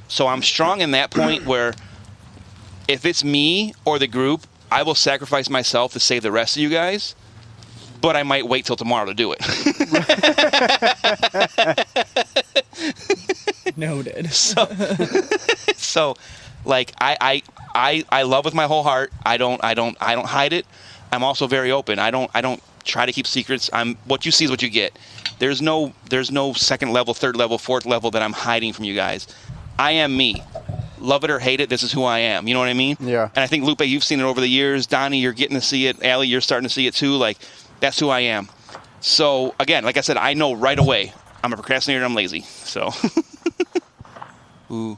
So I'm strong in that point where if it's me or the group, I will sacrifice myself to save the rest of you guys, but I might wait till tomorrow to do it. Noted. So like I love with my whole heart. I don't hide it. I'm also very open. I don't try to keep secrets. What you see is what you get. There's no second level, third level, fourth level that I'm hiding from you guys. I am me. love it or hate it, this is who I am. You know what I mean? Yeah. And I think, Lupe, you've seen it over the years. Donnie, you're getting to see it. Alli, you're starting to see it too. Like, that's who I am. So, again, like I said, I know right away I'm a procrastinator and I'm lazy. So, ooh,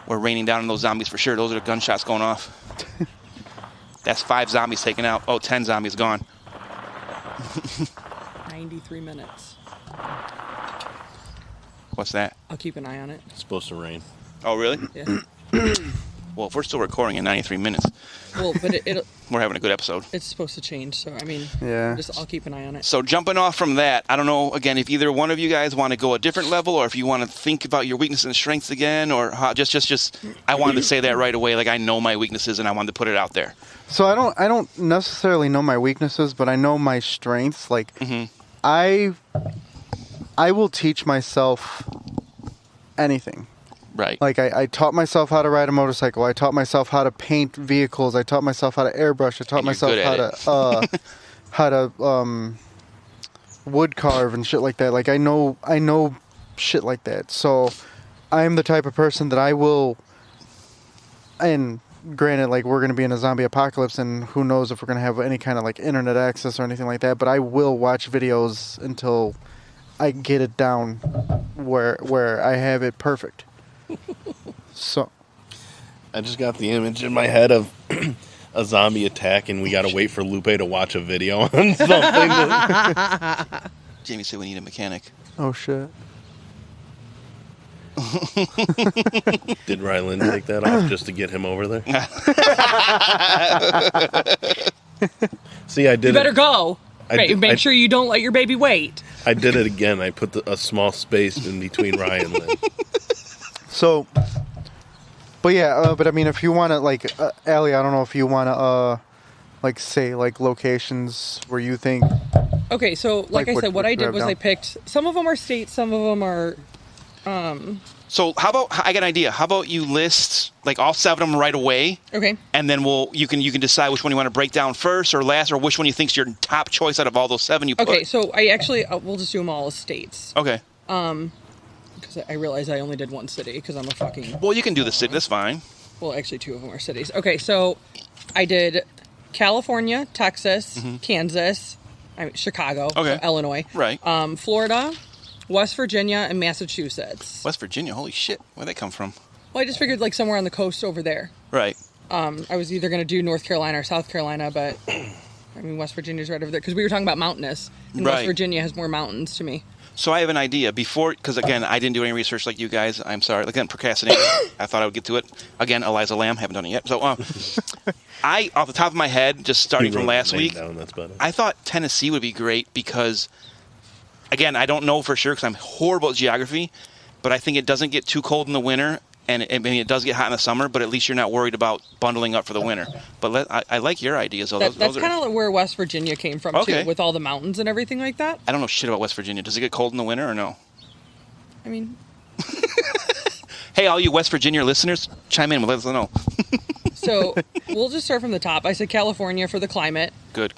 we're raining down on those zombies for sure. Those are the gunshots going off. That's 5 zombies taken out. Oh, 10 zombies gone. 93 minutes. What's that? I'll keep an eye on it. It's supposed to rain. Oh, really? Yeah. Well, if we're still recording in 93 minutes, Well, but we're having a good episode. it's supposed to change, so I mean, Yeah. I'll keep an eye on it. So jumping off from that, I don't know, again, if either one of you guys want to go a different level or if you want to think about your weaknesses and strengths again or how, just I wanted to say that right away. Like, I know my weaknesses and I wanted to put it out there. So I don't necessarily know my weaknesses, but I know my strengths. Like, I will teach myself anything. Right. Like, I taught myself how to ride a motorcycle. I taught myself how to paint vehicles. I taught myself how to airbrush. I taught And you're myself good at how to wood carve and shit like that. Like, I know shit like that. So I'm the type of person that I will. And granted, like, we're gonna be in a zombie apocalypse, and who knows if we're gonna have any kind of like internet access or anything like that. But I will watch videos until I get it down where I have it perfect. So I just got the image in my head of a zombie attack, and we got to wait for Lupe to watch a video on something. Jamie said we need a mechanic. oh shit. Did Rylan take that off just to get him over there? See, I did You better it. go. Make I- sure you don't let your baby wait. I did it again. I put a small space in between Ryan and Lynn. So, but yeah, but I mean, if you want to, like, Alli, I don't know if you want to, like, say, like, locations where you think. Okay, so like I what- said, what I what you did have was down. I picked, some of them are states, some of them are, So how about, I got an idea. How about you list like all 7 of them right away, okay. and then you can decide which one you want to break down first or last, or which one you think's your top choice out of all those 7 you put. Okay, so I actually, we'll just do them all as states. Okay. Because I realized I only did one city because I'm a fucking, Well, you can do the city. That's fine. well, actually 2 of them are cities. Okay, so I did California, Texas, Kansas, Chicago, Okay. Illinois, Right. Florida, West Virginia, and Massachusetts. West Virginia. Holy shit. Where'd they come from? Well, I just figured like somewhere on the coast over there. Right. I was either going to do North Carolina or South Carolina, but I mean, West Virginia's right over there because we were talking about mountainous, and Right. West Virginia has more mountains to me. So I have an idea because again, I didn't do any research like you guys. I'm sorry. Again, procrastinating. I thought I would get to it. Again, Eliza Lamb. Haven't done it yet. So I, off the top of my head, just starting He from wrote last his name week, down, that's about it. I thought Tennessee would be great because, again, I don't know for sure because I'm horrible at geography, but I think it doesn't get too cold in the winter, and it does get hot in the summer, but at least you're not worried about bundling up for the winter. But I like your ideas. Though. That's Those are, kind of where West Virginia came from Okay. too, with all the mountains and everything like that. I don't know shit about West Virginia. Does it get cold in the winter or no? I mean, Hey, all you West Virginia listeners, chime in. Let us know. so we'll just start from the top. I said California for the climate Good.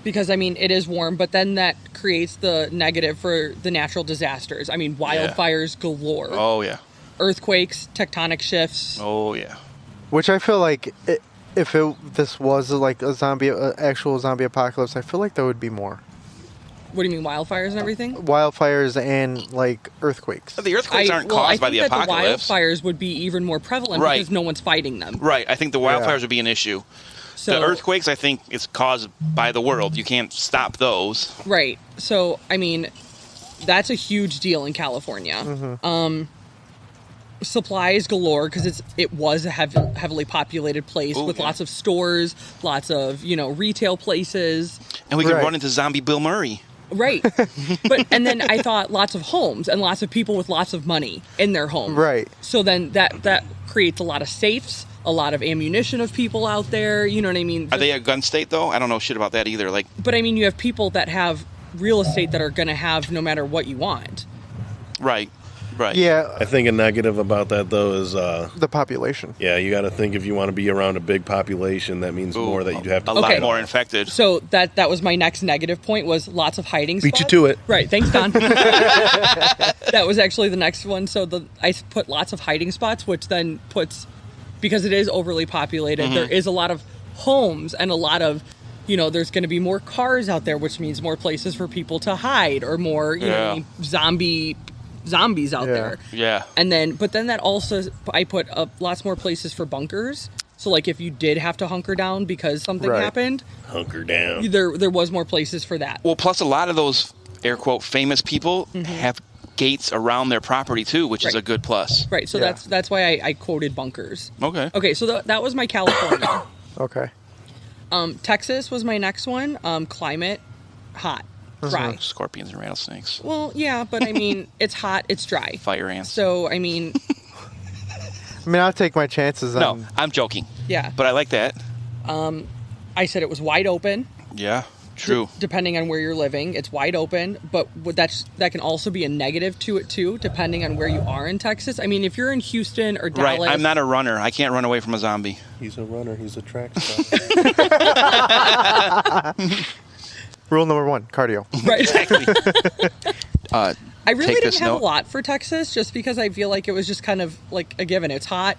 because I mean it is warm, but then that creates the negative for the natural disasters. I mean wildfires galore, Oh yeah. earthquakes, tectonic shifts. Oh yeah. Which I feel like if this was like a actual zombie apocalypse, I feel like there would be more What do you mean wildfires and everything? wildfires and like earthquakes. The earthquakes aren't I caused by think the that apocalypse. the wildfires would be even more prevalent Right. because no one's fighting them. Right. I think the wildfires would be an issue. So, The earthquakes, I think, is caused by the world. You can't stop those. Right. So, I mean, that's a huge deal in California. Supplies galore because it was a heavily populated place Ooh, with yeah. lots of stores, lots of retail places. And we could Right. run into zombie Bill Murray. Right. And then I thought lots of homes and lots of people with lots of money in their homes. Right. So then that creates a lot of safes, a lot of ammunition of people out there. You know what I mean? Are they a gun state, though? I don't know shit about that either. Like, But I mean, you have people that have real estate that are going to have no matter what you want. right. Right. Yeah, I think a negative about that though is the population. yeah, you got to think if you want to be around a big population, that means Ooh, more that you have to a lot Okay. more infected. So that was my next negative point was lots of hiding spots. Beat you to it. Right. Thanks, Don. That was actually the next one. So I put lots of hiding spots, which then puts, because it is overly populated, there is a lot of homes and a lot of, there's going to be more cars out there, which means more places for people to hide or more, zombies out there. Yeah. But then that also, I put up lots more places for bunkers. So like if you did have to hunker down because something Right. happened, hunker down. there was more places for that. Well, plus a lot of those air quote famous people have gates around their property too, which is Right. a good plus. Right. So Yeah. that's why I quoted bunkers. Okay. Okay. So that was my California. Okay. Texas was my next one. Climate, hot, dry. Scorpions and rattlesnakes, Well, yeah, but I mean, it's hot, it's dry. fire ants. So I mean, I mean, I'll take my chances no, on. I'm joking, yeah. but I like that. I said it was wide open. Yeah, true. Depending on where you're living, it's wide open. But that can also be a negative to it too, depending on where you are in Texas. I mean, if you're in Houston or Dallas, Right. I'm not a runner. I can't run away from a zombie. He's a runner. He's a track star. Rule number 1: cardio. right. Exactly. I really Take didn't this have note. a lot for Texas, just because I feel like it was just kind of like a given. It's hot,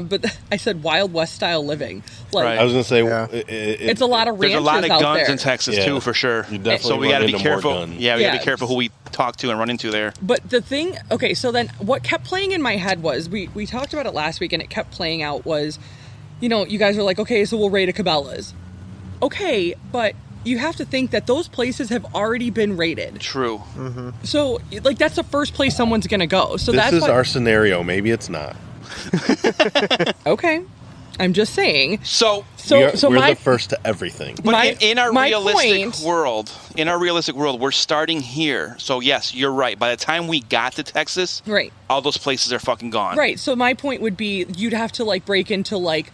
but I said Wild West style living. Like, Right. I was gonna say Yeah. it's a lot of There's ranches a lot of out guns there. in Texas Yeah. too, for sure. You definitely so we run got to be into more careful. guns. Yeah, we got to Yeah. be careful who we talk to and run into there. But the thing, okay, so then what kept playing in my head was we talked about it last week, and it kept playing out was, you guys were like, okay, so we'll raid a Cabela's. Okay, but you have to think that those places have already been raided. True. So, like, that's the first place someone's going to go. So this that's is what, our scenario. Maybe it's not. okay. I'm just saying. So, So, we're my the first to everything. but my- in our my realistic point- world, we're starting here. So yes, you're right. By the time we got to Texas, right. all those places are fucking gone. Right. So my point would be you'd have to like break into like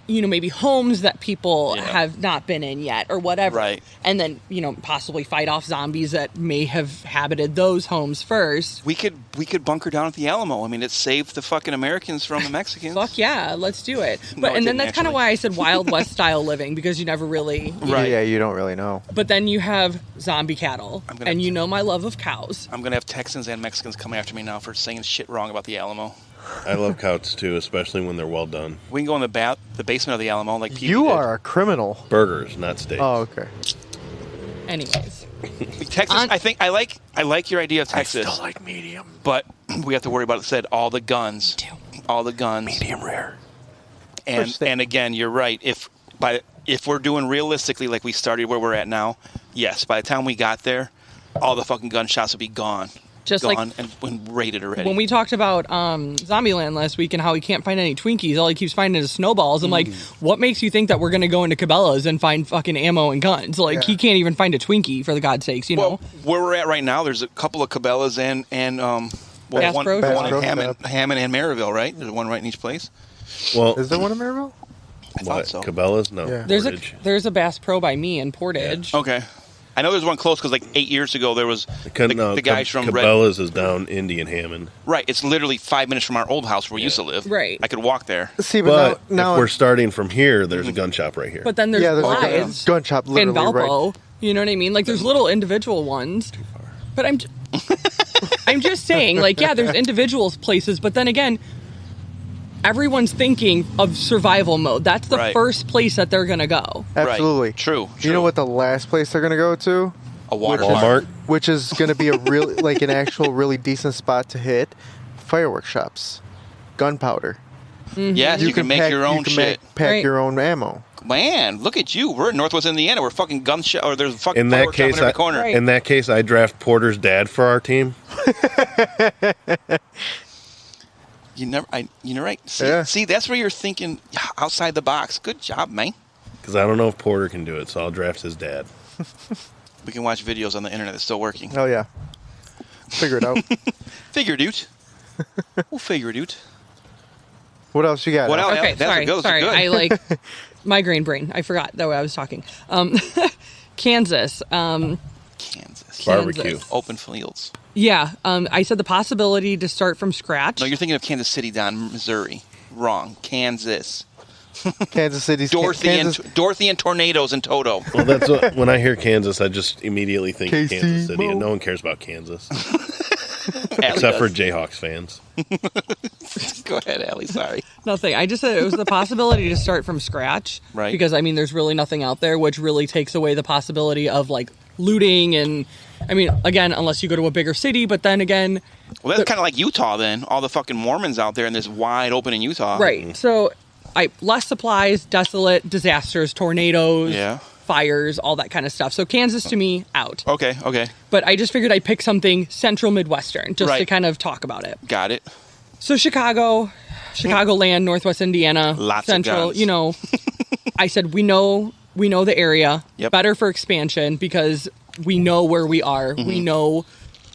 maybe homes that people Yeah. have not been in yet or whatever. Right. And then, possibly fight off zombies that may have habited those homes first. We could bunker down at the Alamo. I mean, it saved the fucking Americans from the Mexicans. Fuck yeah, let's do it. No, But it and then didn't, that's kind of actually. why I said Wild West style living, because you never really Right. Yeah, you don't really know. But then you have zombie cattle. I'm gonna- And you know my love of cows. I'm gonna have Texans and Mexicans come after me now for saying shit wrong about the Alamo. I love couts too, especially when they're well done. We can go in the basement of the Alamo like Pee-wee You did. are a criminal. Burgers, not steaks. Oh, okay. Anyways. Texas. On- I think I like your idea of Texas. like medium. But we have to worry about it. Said all the guns, all the guns, Medium rare. and again, you're right. If we're doing realistically like we started where we're at now, yes. By the time we got there, all the fucking gunshots would be gone, Just gone like and raided already. when we talked about Zombieland last week and how he can't find any Twinkies, all he keeps finding is snowballs. I'm like, what makes you think that we're going to go into Cabela's and find fucking ammo and guns? Like, Yeah. he can't even find a Twinkie, for the God's sakes, you know? well, where we're at right now, there's a couple of Cabela's and Bass one, Pro the one Shop. in Hammond and Maryville, right? There's one right in each place. Well, Is there one in Maryville? I thought what? so. Cabela's? No. Yeah. Portage. There's a Bass Pro by me in Portage. Okay. I know there's one close because like 8 years ago there was the guys from Red. Cabela's is down Indian Hammond. Right, it's literally 5 minutes from our old house where we used to live. Right. I could walk there. See, But but now if we're starting from here, there's a gun shop right here. But then there's yeah, there's Blythe's a gun shop in literally Valpo. right. You know what I mean? Like, there's little individual ones. But I'm just saying, like, yeah, there's individual places, but then again, everyone's thinking of survival mode. That's the Right. first place that they're gonna go. Absolutely. Right. True. You know what the last place they're gonna go to? A water Walmart. Which is gonna be a really like an actual really decent spot to hit. Fireworks shops, gunpowder. Yes, you can make pack, your own you can shit. pack Right. your own ammo. Man, look at you. We're in Northwest Indiana. We're fucking gun shop, or there's a fucking In that fireworks shop case, in every corner. Right. in that case, I draft Porter's dad for our team. You're right. See, Yeah. see, that's where you're thinking outside the box. Good job, man. Because I don't know if Porter can do it, so I'll draft his dad. We can watch videos on the internet that's still working. Oh yeah. Figure it out. Figure it out. We'll figure it out. What else you got? What Al? else? Okay, that's sorry, a good- that's a sorry. good. I like migraine brain. I forgot the way I was talking. Kansas. Kansas. Barbecue. Kansas. Open fields. Yeah, I said the possibility to start from scratch. No, you're thinking of Kansas City, Don, Missouri. Wrong. Kansas. Kansas City's Dorothy and tornadoes and Toto. Well, that's what, when I hear Kansas, I just immediately think KC Kansas City, and Mo. no one cares about Kansas Alli except for does. Jayhawks fans. Go ahead, Allie. Sorry. Nothing. I just said it was the possibility to start from scratch. Right. Because, I mean, there's really nothing out there, which really takes away the possibility of, like, looting and, I mean, again, unless you go to a bigger city, but then again... Well, that's kind of like Utah then. All the fucking Mormons out there in this wide open in Utah. Right. So, less supplies, desolate, disasters, tornadoes, Yeah. fires, all that kind of stuff. So, Kansas, to me, out. Okay. But I just figured I'd pick something central Midwestern, just to Right. kind of talk about it. Got it. So Chicagoland, Northwest Indiana, Lots of Central. guns. You know, I said we know the area. Yep. Better for expansion because we know where we are. Mm-hmm.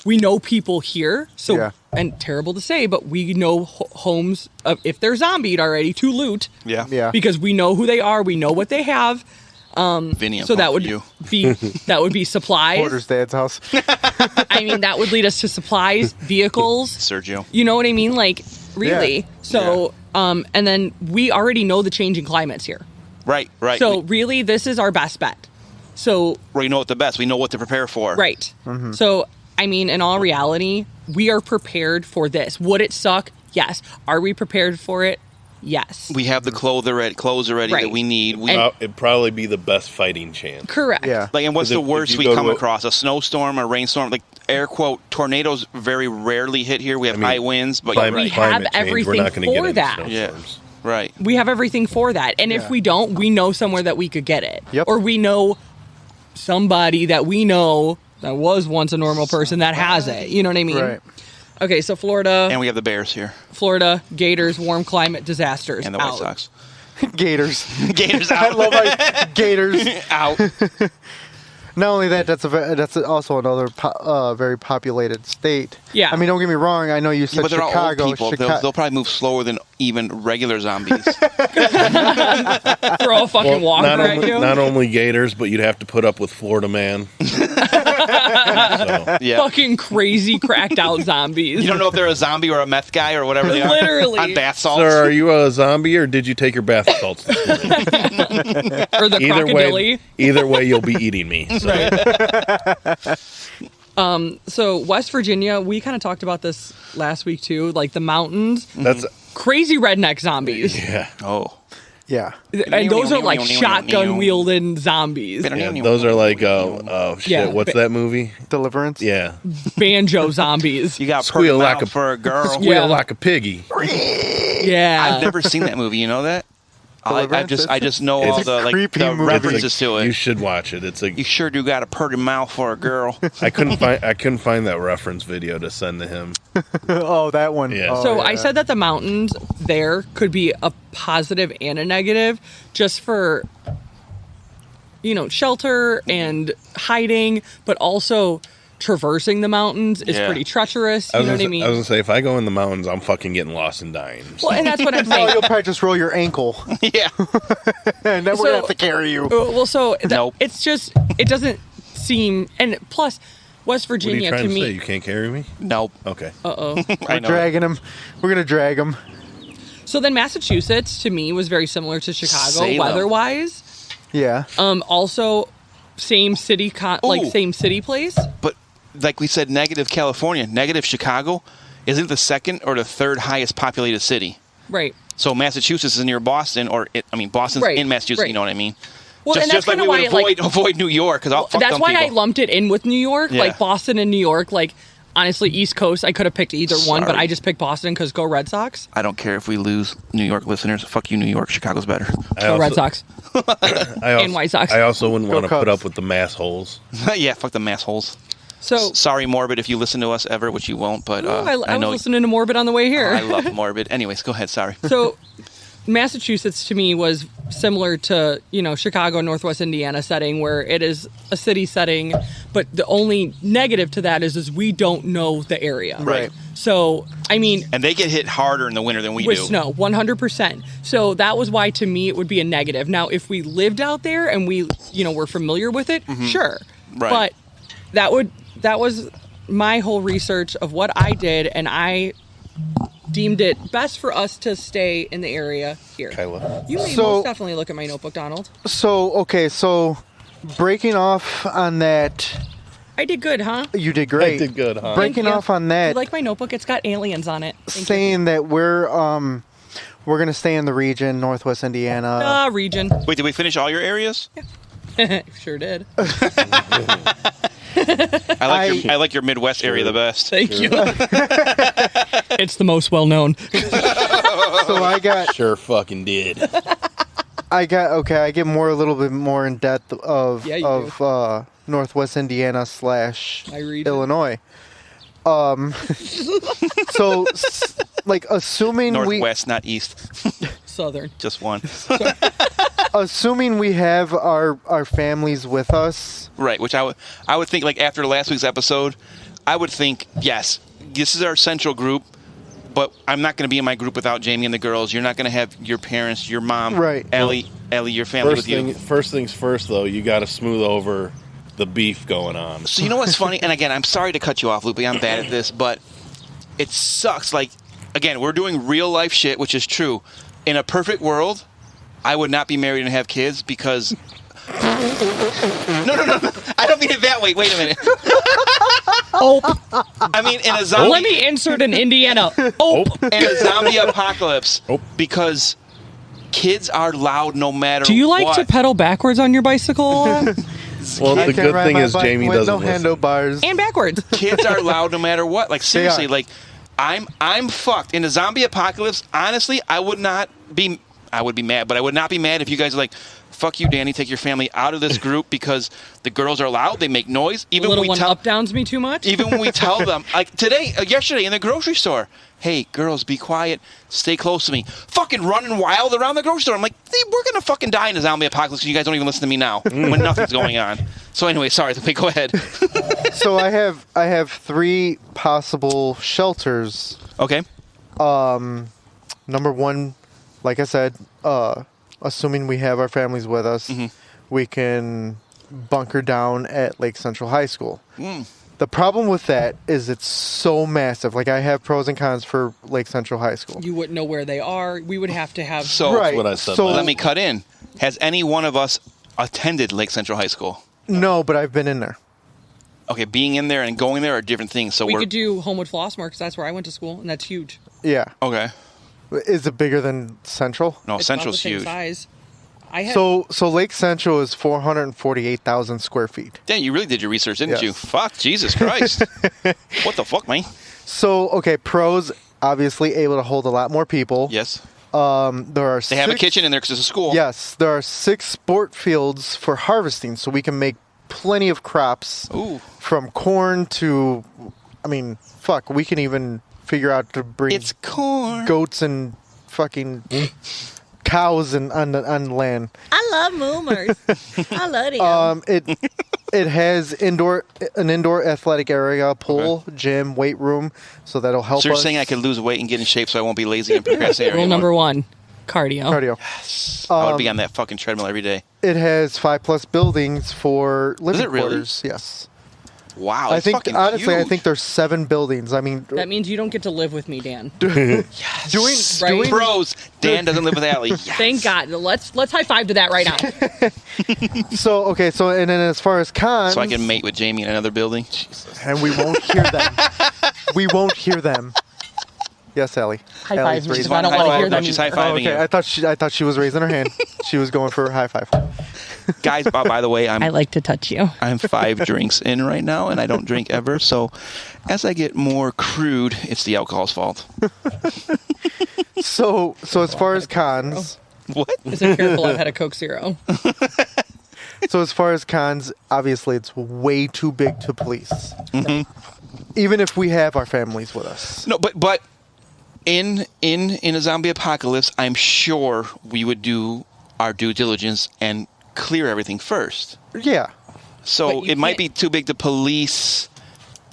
We know people here. So Yeah. and terrible to say, but we know homes if they're zombied already to loot. Yeah. Yeah. Because we know who they are. We know what they have. Vinny, I'm So that talking would to you. be supplies. Porter's dad's house. I mean, that would lead us to supplies, vehicles. Sergio. You know what I mean? Like, really. Yeah. So, and then we already know the changing climates here. Right. So, really, this is our best bet. So, we know what the best. We know what to prepare for. right. So, I mean, in all reality, we are prepared for this. Would it suck? Yes. Are we prepared for it? Yes. We have the clothes already Right. that we need. It'd probably be the best fighting chance. Correct. Yeah. Like, and what's 'Cause the if worst you we go come to across? A snowstorm, a rainstorm, like air quote tornadoes very rarely hit here. We have I mean, high winds, but Climate- We climate have change, everything we're not gonna for get that. any Yeah. snowstorms. right. We have everything for that. And Yeah. if we don't, we know somewhere that we could get it. Yep. Or we know somebody that we know that was once a normal person that has it. You know what I mean? Right. Okay, so Florida, And we have the Bears here Gators, warm climate, disasters. and the White out. Sox. Gators. Gators I out. love my Gators. out. Not only that, that's also another very populated state. Yeah. I mean, don't get me wrong. I know you Yeah, said but they're Chicago. all old people. They'll probably move slower than even regular zombies. Throw a fucking walker not, at only, you. not only Gators, but you'd have to put up with Florida Man. So, Yeah. Fucking crazy cracked out zombies. You don't know if they're a zombie or a meth guy or whatever they are. Literally. On bath salts. sir, are you a zombie or did you take your bath salts this morning? Or the crocodile. Either way, you'll be eating me. So. So West Virginia, we kind of talked about this last week too. Like the mountains, That's crazy redneck zombies. yeah. Oh. Yeah. And those are like shotgun wielding zombies. Yeah, those are like shit. Yeah, What's that movie? Deliverance. Yeah, Banjo zombies. You got Squeal purple like mouth a- for a girl. squeal Yeah. like a piggy. Yeah. I've never seen that movie. You know that? Deliverance? I just know It's all a the creepy the movie. references to it. You should watch it. It's a. You sure do got a pretty mouth for a girl. I couldn't find that reference video to send to him. Oh, that one. Yeah. Oh, So yeah. I said that the mountains there could be a positive and a negative just for, shelter and hiding, but also traversing the mountains is Yeah. pretty treacherous. You know what I mean? I was gonna say if I go in the mountains, I'm fucking getting lost and dying. Well, and that's what I'm Oh, saying. you'll probably just roll your ankle, Yeah. and then we're So- gonna have to carry you. Well, so Nope. it's just, it doesn't seem, and plus, West What are you Virginia trying to to say? me. You can't carry me? Nope. Okay. Uh-oh. I We're know. dragging him. We're gonna drag him. So then Massachusetts to me was very similar to Chicago Salem. weather-wise. Yeah. Also, same city, Ooh. same city place. But like we said, negative California, negative Chicago isn't the second or the third highest populated city. Right. So Massachusetts is near Boston, Boston's Right, in Massachusetts. right. You know what I mean? Well, and that's like kind we of would why, avoid New York because that's why I lumped it in with New York, Yeah. like Boston and New York. Like, honestly, East Coast, I could have picked either one, but Sorry. I just picked Boston because go Red Sox. I don't care if we lose New York listeners. Fuck you, New York. Chicago's better. Go Red Sox. and White Sox. I also wouldn't Go want to put Cubs. up with the mass holes. Yeah, fuck the massholes. So, Sorry, Morbid, if you listen to us ever, which you won't. But I I was know listening to Morbid on the way here. I love Morbid. Anyways, go ahead. Sorry. So, Massachusetts to me was similar to, Chicago, Northwest Indiana setting where it is a city setting, but the only negative to that is we don't know the area. Right. So, I mean, And they get hit harder in the winter than we with do. snow, 100%. So that was why to me it would be a negative. Now, if we lived out there and we, were familiar with it, sure. Right. But that was my whole research of what I did, and I deemed it best for us to stay in the area here. Kyla. You may So- most definitely look at my notebook, Donald. So breaking off on that, I did good, huh? you did great. I did good, huh? Breaking Thank you. off on You that, like my notebook? It's got aliens on it. Thank you. saying that we're gonna stay in the region, Northwest Indiana. Region. Wait, did we finish all your areas? Sure did. I like your Midwest area the best. Thank you. It's the most well known. So Sure fucking did. I get a little bit more in depth of Yeah, you Northwest Indiana / I read it. Illinois. So like assuming Northwest, not east. Southern. Just one. assuming we have our families with us. Right, which I would think, like, after last week's episode, I would think, yes, this is our central group, but I'm not going to be in my group without Jamie and the girls. You're not going to have your parents, your mom, Right. Alli, your family with you. First things first, though, you got to smooth over the beef going on. So you know what's funny? And again, I'm sorry to cut you off, Lupe. I'm bad at this, but it sucks. Like, again, we're doing real life shit, which is true. In a perfect world, I would not be married and have kids because... No. I don't mean it that way. Wait a minute. Oh, I mean, in a zombie... let me insert an Indiana. Oh, In a zombie apocalypse, Oh. because kids are loud no matter what. do you like to pedal backwards on your bicycle? Well, I the can't good ride thing my is bike Jamie with doesn't no listen. handlebars. And backwards. Kids are loud no matter what. Like, seriously, are. like, I'm fucked. In a zombie apocalypse, honestly, I would be mad, but I would not be mad if you guys are like, fuck you, Danny, take your family out of this group because the girls are loud, they make noise. Even Little when we one tell up downs me too much. even when we tell them, like yesterday in the grocery store, hey, girls, be quiet, stay close to me. Fucking running wild around the grocery store. I'm like, we're gonna fucking die in a zombie apocalypse. You guys don't even listen to me now when nothing's going on. So anyway, sorry, go ahead. So I have 3 possible shelters. Okay. Number 1, like I said, assuming we have our families with us, we can bunker down at Lake Central High School. The problem with that is it's so massive. Like, I have pros and cons for Lake Central High School. You wouldn't know where they are. We would have to have. So Right. what I said. So- let me cut in. Has any one of us attended Lake Central High School? No, but I've been in there. Okay, being in there and going there are different things. So we we're could do Homewood Flossmoor because that's where I went to school, and that's huge. Yeah. okay. Is it bigger than Central? No, It's Central's about the same huge. size. I had. So Lake Central is 448,000 square feet. Damn, you really did your research, didn't Yes. you? Fuck, Jesus Christ. What the fuck, man? So, okay, pros, obviously able to hold a lot more people. Yes. There are They have a kitchen in there because it's a school. Yes, there are 6 sport fields for harvesting, so we can make plenty of crops. Ooh. From corn to, fuck, we can even figure out to bring It's corn. goats and fucking cows and on land. I love moomers. I love them. It has an indoor athletic area, pool, gym, weight room, so that'll help So you're us. saying I could lose weight and get in shape so I won't be lazy and procrastinate Rule anymore? number 1, cardio. cardio. I would be on that fucking treadmill every day. It has 5+ buildings for living it really? quarters. Yes. Wow, I that's think fucking honestly, huge. I think there's 7 buildings. I mean, That means you don't get to live with me, Dan. doing Right. Pros. Dan doesn't live with Alli. Yes. Thank God. Let's high five to that right now. so and then as far as cons, So I can mate with Jamie in another building. and we won't hear them. We won't hear them. Yes, Allie. High Allie's five me, raising- because I don't High want to five. hear No, them. she's high either. fiving Okay, you. I thought she was raising her hand. She was going for a high five. Guys, by the way, I like to touch you. I'm 5 drinks in right now, and I don't drink ever. So as I get more crude, it's the alcohol's fault. So as far as cons, What? So careful, I've had a Coke Zero. obviously it's way too big to police. Even if we have our families with us. No, but in a zombie apocalypse, I'm sure we would do our due diligence and clear everything first. Yeah. So But you it might can't- be too big to police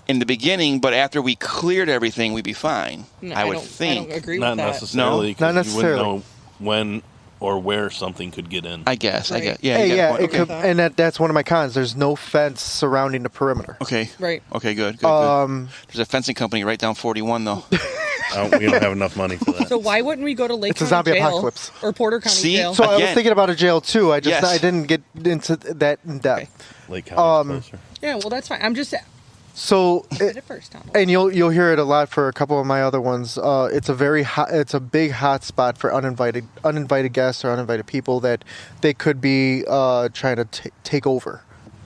in the beginning, but after we cleared everything, we'd be fine. No, I would don't, think. I don't agree Not with that. necessarily. 'cause Not You necessarily. wouldn't know when or where something could get in. I guess. Right. Yeah. Hey, you got a yeah, point. it Okay. could, and that's one of my cons. There's no fence surrounding the perimeter. Okay. Right. Okay. Good. Um, There's a fencing company right down 41 though. We don't have enough money for that. So why wouldn't we go to Lake It's a County zombie Jail apocalypse. or Porter County See? Jail? So I was Again. thinking about a jail too. I Yes. didn't get into that in depth. Lake County's closer. Yeah, well, that's fine. I'm just So did it first, Tom. and you'll hear it a lot for a couple of my other ones. It's a very hot, it's a big hot spot for uninvited guests or uninvited people that they could be trying to take over.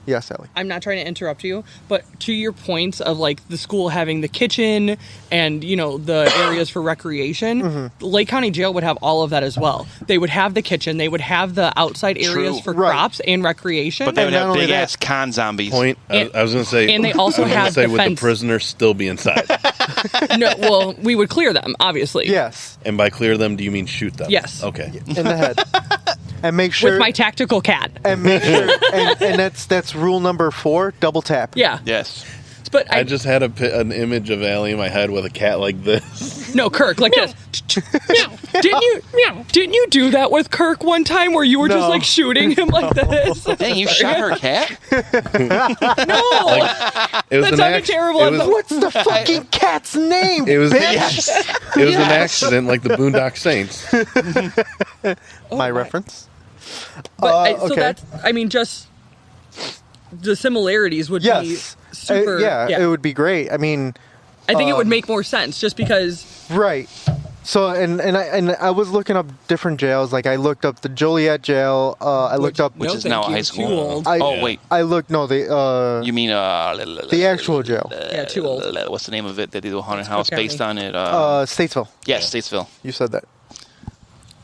Yes, Alli. I'm not trying to interrupt you, but to your points of like the school having the kitchen and the areas for recreation, Lake County Jail would have all of that as well. They would have the kitchen, they would have the outside areas True. for Right. crops and recreation. But they would not have only big that- ass con zombies. Point. And- I was going to say. and they also I was gonna had say the would fence. the prisoners still be inside? No, well, we would clear them, obviously. Yes, And by clear them, do you mean shoot them? Yes. Okay. in the head, and make sure With my tactical cat. and make sure and that's rule number 4: double tap. Yeah. Yes. But I just had an image of Allie in my head with a cat like this. no, Kirk, like this. Didn't you do that with Kirk one time where you were just No. like shooting him like this? Dang, you shot her cat? No. It was That an sounded acc- terrible. It was, What's the fucking cat's name? it was, bitch? it was an accident like the Boondock Saints. my reference. But so okay. that's, I mean, just the similarities would Yes. be super. It would be great. I mean, I think it would make more sense just because. right. So and I was looking up different jails. Like I looked up the Joliet jail. I looked up. Which No, is thank now a you, high too school. old. Oh, wait. I looked. No, the You mean the actual jail. Yeah, too old. What's the name of it? They do a haunted house County. based on it. Statesville. Yes, Statesville. You said that.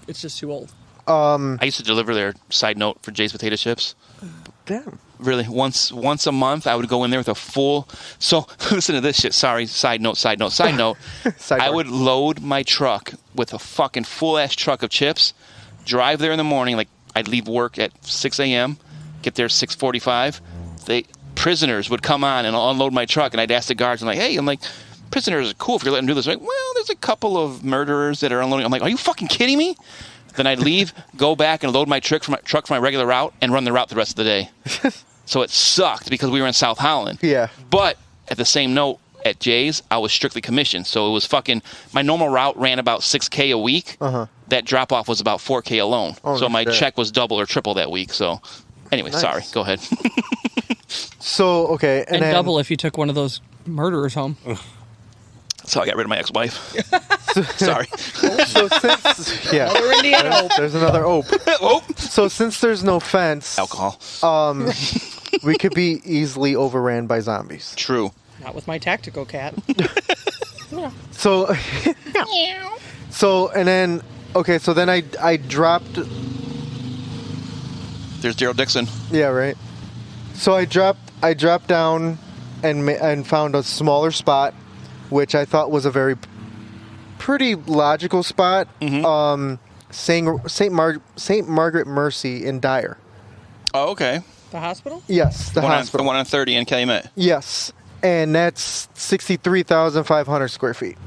It's just too old. I used to deliver there. Side note for Jay's potato chips. Damn. Really, once a month, I would go in there with a full. So listen to this shit. Sorry. Side note. Sidebar. I would load my truck with a fucking full ass truck of chips. Drive there in the morning. Like I'd leave work at 6 a.m. Get there 6:45. Prisoners would come on and I'll unload my truck, and I'd ask the guards. I'm like, hey, prisoners are cool if you're letting them do this. They're like, well, there's a couple of murderers that are unloading. I'm like, are you fucking kidding me? Then I'd leave, go back and load my truck for my regular route and run the route the rest of the day. So it sucked because we were in South Holland. Yeah. But at the same note, at Jay's, I was strictly commissioned. So it was my normal route ran about 6K a week. That drop off was about 4K alone. Oh, so my shit. check was double or triple that week. So anyway, Nice. sorry. Go ahead. So okay, And then, double if you took one of those murderers home. So I got rid of my ex-wife. Sorry. So since Another Indiana. there's another ope. Oh, So since there's no fence, alcohol. we could be easily overran by zombies. True. Not with my tactical cat. So, and then okay, so then I dropped. There's Daryl Dixon. Yeah, right. So I dropped down and found a smaller spot, which I thought was a pretty logical spot. St. Margaret Mercy in Dyer. Oh, okay. The hospital? Yes, the The hospital. one on 30 in Calumet. Yes, and that's 63,500 square feet.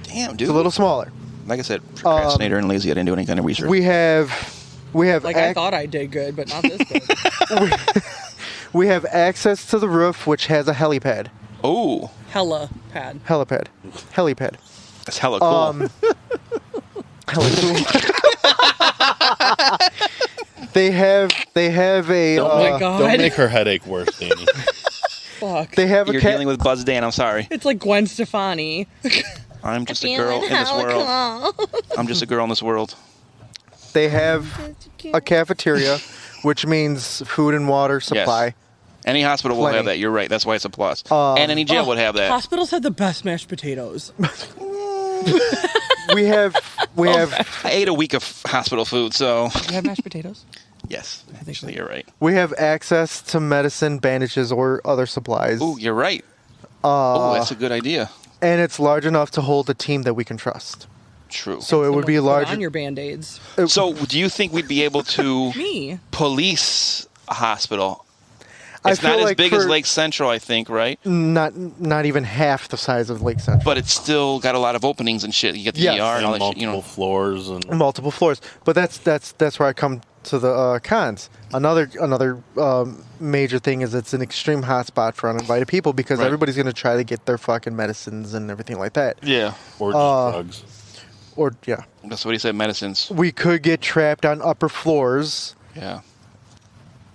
Damn, dude. It's a little smaller. Like I said, procrastinator and lazy. I didn't do any kind of research. We have Like I thought I did good, but not this good. we have access to the roof, which has a helipad. Oh, Hella pad. Helipad. that's hella cool. Hella cool. They have a. Oh my god. Don't make her headache worse, Danny. Fuck. They have You're a cat. dealing with Buzz Dan. I'm sorry. It's like Gwen Stefani. I'm just a girl in this world. I'm just a girl in this world. They have a cafeteria, which means food and water supply. Yes. Any hospital will Plenty. have that. You're right. That's why it's a plus. And any jail would have that. Hospitals have the best mashed potatoes. We have I ate a week of hospital food, so You have mashed potatoes? yes. Actually, you're right. we have access to medicine, bandages, or other supplies. Ooh, you're right. Oh, that's a good idea. And it's large enough to hold a team that we can trust. True. So it would be Someone put large. on your band-aids. So, do you think we'd be able to Me? police a hospital? It's feel not as like big as for- Lake Central, I think, right? Not even half the size of Lake Central. But it's still got a lot of openings and shit. You get the Yes. ER and all And that shit, you multiple know. floors and Multiple floors, but that's where I come to the cons. Another major thing is it's an extreme hotspot for uninvited people because Right. everybody's going to try to get their fucking medicines and everything like that. Yeah. or just drugs. Or yeah, That's what he said, medicines. we could get trapped on upper floors Yeah.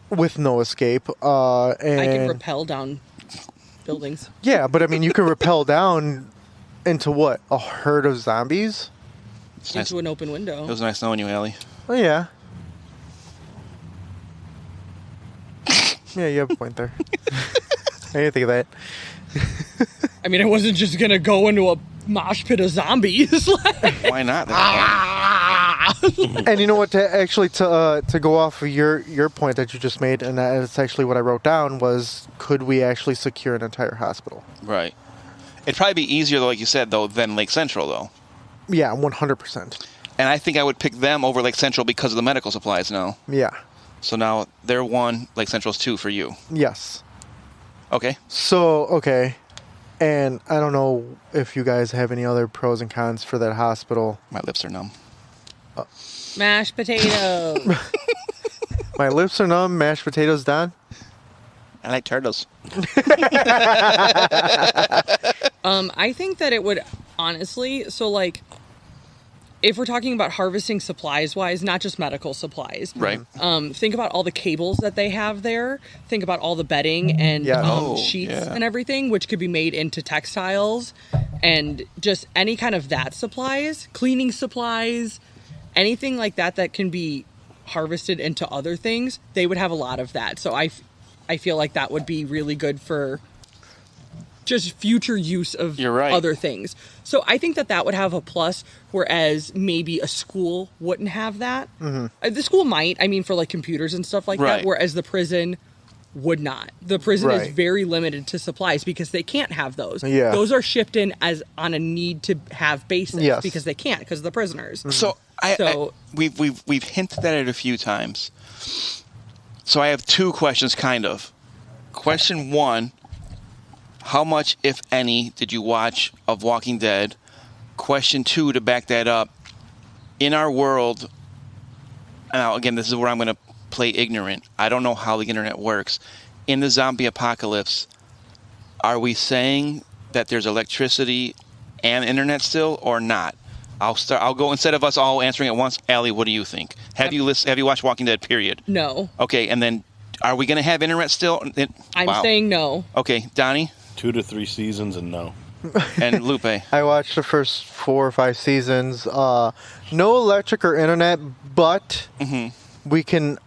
with no escape. And I can rappel down buildings. yeah, but I mean, you can rappel down into what, a herd of zombies? It's nice. Into an open window. It was nice knowing you, Allie. Oh yeah. Yeah, you have a point there. I didn't think of that. I mean, I wasn't just gonna go into a mosh pit of zombies. Like, Why not? That's fine. And you know what? To go off of your point that you just made, and that's actually what I wrote down was: could we actually secure an entire hospital? Right. It'd probably be easier, though, like you said, though, than Lake Central, though. Yeah, 100%. And I think I would pick them over Lake Central because of the medical supplies now. Yeah. So now they're 1, Lake Central's 2 for you. Yes. Okay. So okay, and I don't know if you guys have any other pros and cons for that hospital. My lips are numb. mashed potatoes. My lips are numb. Mashed potatoes done. I like turtles. I think that it would honestly, so like, if we're talking about harvesting supplies wise, not just medical supplies, Right. think about all the cables that they have there. Think about all the bedding and Yeah. sheets Yeah. and everything, which could be made into textiles and just any kind of that supplies, cleaning supplies, anything like that that can be harvested into other things. They would have a lot of that. So I feel like that would be really good for just future use of You're right. other things. So I think that would have a plus, whereas maybe a school wouldn't have that. The school might, I mean, for like computers and stuff like Right. that, whereas the prison would not. The prison is Right. very limited to supplies because they can't have those. Yeah. Those are shipped in as on a need to have basis Yes. because they can't because of the prisoners. So So- we've hinted at it a few times. So I have two questions, kind of. Question one: how much, if any, did you watch of Walking Dead? Question two, to back that up, in our world. Now, again, this is where I'm going to play ignorant. I don't know how the internet works. In the zombie apocalypse, are we saying that there's electricity and internet still, or not? I'll go instead of us all answering at once. Allie, what do you think? Have you watched Walking Dead? Period. No. Okay, and then are we going to have internet still? I'm Wow. saying no. Okay, Donnie 2 to 3 seasons and no. and Lupe. I watched the first 4 or 5 seasons. No electric or internet, but we can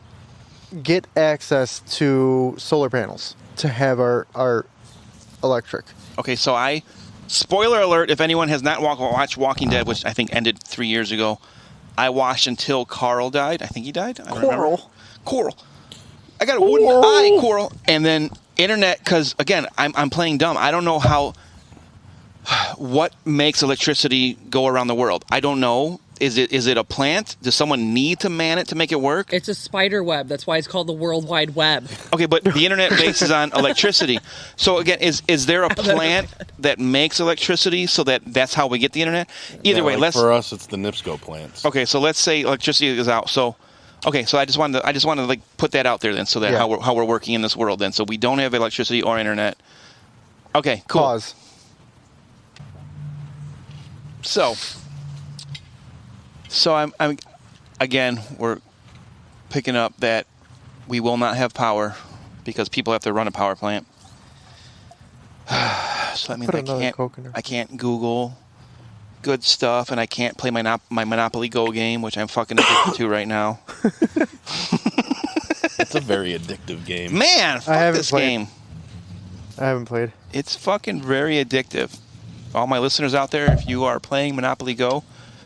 get access to solar panels to have our electric. Okay, so spoiler alert, if anyone has not watched Walking Dead, which I think ended 3 years ago, I watched until Carl died. I think he died. I don't remember. Coral. I got a wooden eye, Coral. And then internet, because, again, I'm playing dumb. I don't know what makes electricity go around the world. I don't know. Is it a plant? Does someone need to man it to make it work? It's a spider web. That's why it's called the World Wide Web. Okay, but the internet bases on electricity. So again, is there a plant that makes electricity so that's how we get the internet? Either Yeah, way, like for us, it's the NIPSCO plants. Okay, so let's say electricity is out. So okay, so I just wanted to like put that out there then, so that Yeah. how we're working in this world then. So we don't have electricity or internet. Okay, cool. Pause. So I'm again, we're picking up that we will not have power because people have to run a power plant. So that means Put another Coke in there. I can't Google good stuff, and I can't play my Monopoly Go game, which I'm fucking addicted to right now. It's a very addictive game. Man, fuck haven't this played. game. I haven't played. It's fucking very addictive. All my listeners out there, if you are playing Monopoly Go,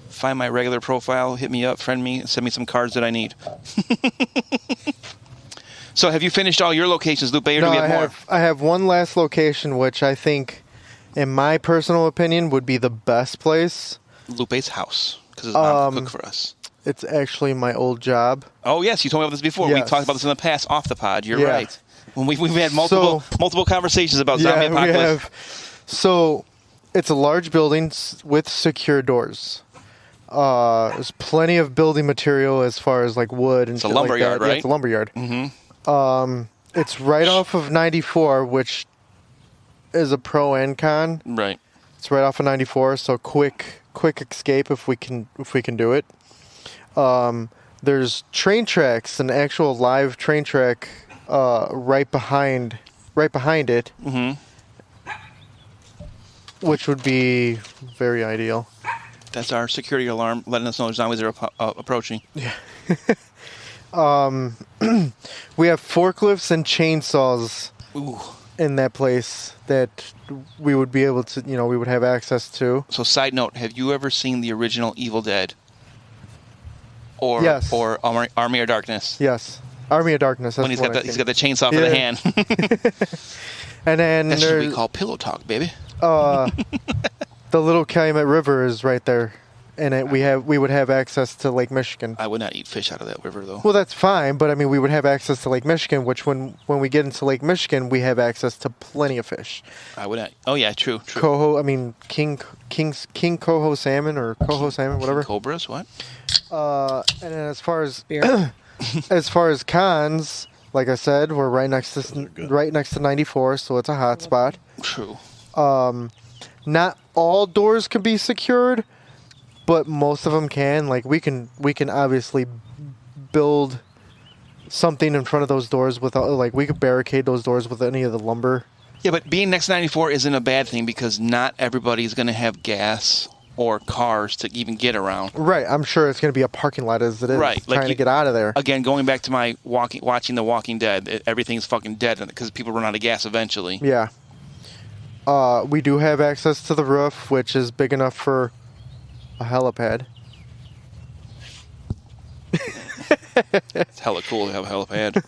find my regular profile, hit me up, friend me, send me some cards that I need. So have you finished all your locations, Lupe, or do we have more? I have one last location, which I think, in my personal opinion, would be the best place. Lupe's house, because his mom cooked for us. It's actually my old job. Oh, yes, you told me about this before. We Yes. talked about this in the past off the pod. You're Yeah. right. When we've had multiple conversations about zombie yeah, apocalypse. we have. So, it's a large building with secure doors. There's plenty of building material as far as like wood and It's a shit lumber like that. yard, Yeah, right? it's a lumber yard. Mm-hmm. It's right off of 94, which is a pro and con. Right. It's right off of 94, so quick escape if we can do it. There's train tracks, an actual live train track, right behind it, which would be very ideal. That's our security alarm letting us know zombies are approaching. Yeah. We have forklifts and chainsaws Ooh. in that place that we would be able to, we would have access to. So, side note: have you ever seen the original Evil Dead? Or Yes. Or Army of Darkness? Yes. Army of Darkness. That's When he's the one got I've he's seen. got the chainsaw for the Yeah. hand. And then That's what we there's call pillow talk, baby. the Little Calumet River is right there, and we would have access to Lake Michigan. I would not eat fish out of that river, though. Well, that's fine, but I mean, we would have access to Lake Michigan, which when we get into Lake Michigan, we have access to plenty of fish. I would not. Oh yeah, true. King coho salmon or coho salmon, whatever. Cobras, what? And then as far as Beer. as far as cons, like I said, we're right next Those are to good. 94, so it's a hot spot. True. Not all doors can be secured, but most of them can. Like we can obviously build something in front of those doors without, like, we could barricade those doors with any of the lumber. Yeah, but being next to 94 isn't a bad thing because not everybody's going to have gas or cars to even get around. Right, I'm sure it's going to be a parking lot as it is. Right, like trying to get out of there. Again, going back to my watching The Walking Dead, everything's fucking dead because people run out of gas eventually. Yeah. We do have access to the roof, which is big enough for a helipad. It's hella cool to have a helipad.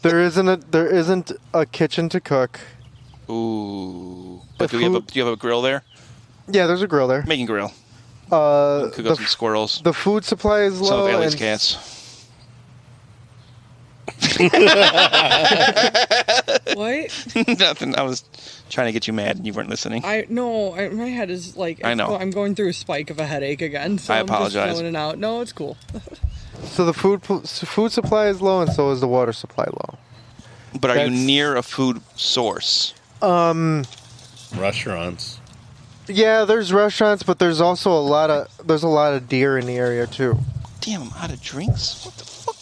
There isn't a kitchen to cook. Ooh. But The do you food- have a grill there? Yeah, there's a grill there. Making grill. Uh, Cook the, up some squirrels. the food supply is Some low. of Allie's and- cats. What? Nothing. I was trying to get you mad and you weren't listening. My head is like, I know. I'm going through a spike of a headache again. So I I'm apologize. just zoning out. No, it's cool. So the food supply is low, and so is the water supply low. But are you That's- near a food source? Restaurants. Yeah, there's restaurants, but there's also a lot of deer in the area too. Damn, I'm out of drinks. What the fuck?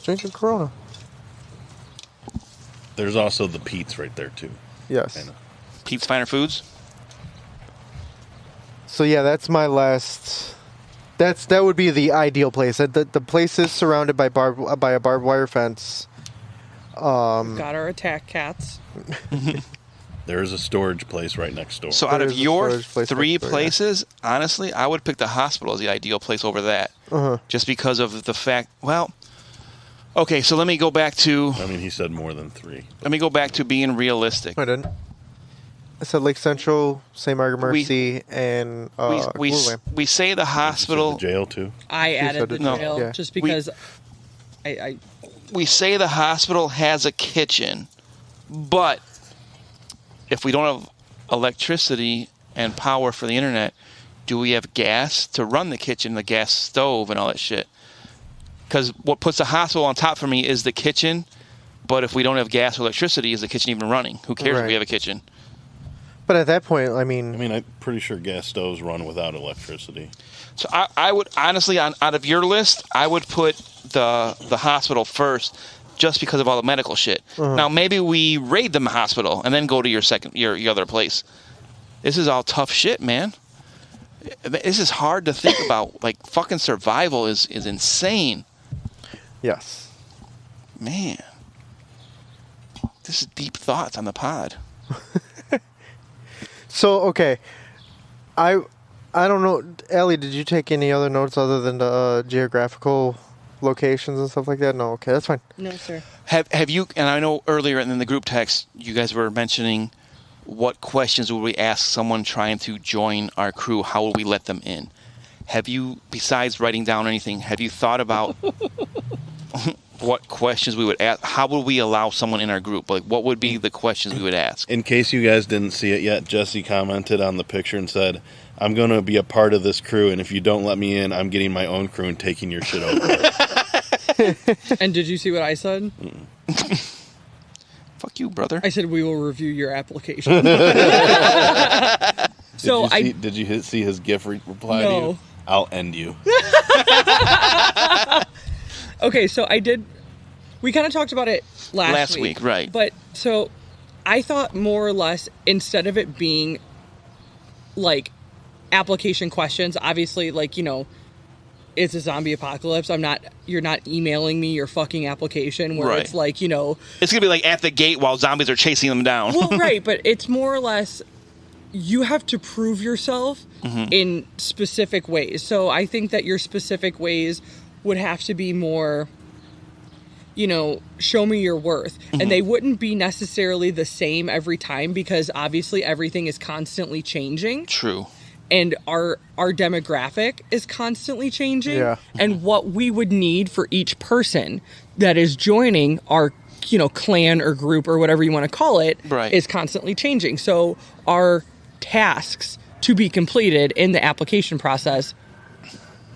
Drinking Corona. There's also the Pete's right there too. Yes. I know. Pete's Finer Foods? So yeah, that's my last. That would be the ideal place. The place is surrounded by a barbed wire fence. Got our attack cats. There is a storage place right next door. So out There of is a your storage place three next door, yeah. places, honestly, I would pick the hospital as the ideal place over that. Uh-huh. Just because of the fact, well, okay, so let me go back to I mean, he said more than 3. being realistic. I didn't. I said Lake Central, St. Margaret Mercy, and we Gloucester. say the You said hospital. the jail too. I said added the it. No. jail Yeah. just because I We say the hospital has a kitchen, but if we don't have electricity and power for the internet, do we have gas to run the kitchen, the gas stove, and all that shit? Because what puts the hospital on top for me is the kitchen, but if we don't have gas or electricity, is the kitchen even running? Who cares if we Right. have a kitchen? But at that point, I mean, I'm pretty sure gas stoves run without electricity. So I would honestly, out of your list, I would put the hospital first, just because of all the medical shit. Now maybe we raid the hospital and then go to your other place. This is all tough shit, man. This is hard to think about. Like, fucking survival is insane, yes. man. This is deep thoughts on the pod. So okay, I don't know, Allie. Did you take any other notes other than the geographical locations and stuff like that? No. Okay, that's fine. no sir. Have you? And I know earlier in the group text, you guys were mentioning what questions would we ask someone trying to join our crew? How would we let them in? Have you, besides writing down anything, have you thought about what questions we would ask. How would we allow someone in our group? Like, what would be the questions we would ask? In case you guys didn't see it yet, Jesse commented on the picture and said, I'm going to be a part of this crew, and if you don't let me in, I'm getting my own crew and taking your shit over. And did you see what I said? Fuck you, brother. I said we will review your application. So did you see his GIF reply to No. you? I'll end you. Okay, so we kind of talked about it last week, right. But so I thought more or less, instead of it being like application questions, obviously, like, you know, it's a zombie apocalypse. You're not emailing me your fucking application where Right. it's like, you know. It's going to be like at the gate while zombies are chasing them down. Well, right, but it's more or less, you have to prove yourself in specific ways. So I think that your specific ways would have to be more, you know, show me your worth. And they wouldn't be necessarily the same every time, because obviously everything is constantly changing. True. And our demographic is constantly changing. Yeah. And what we would need for each person that is joining our, you know, clan or group or whatever you want to call it, Right. is constantly changing. So our tasks to be completed in the application process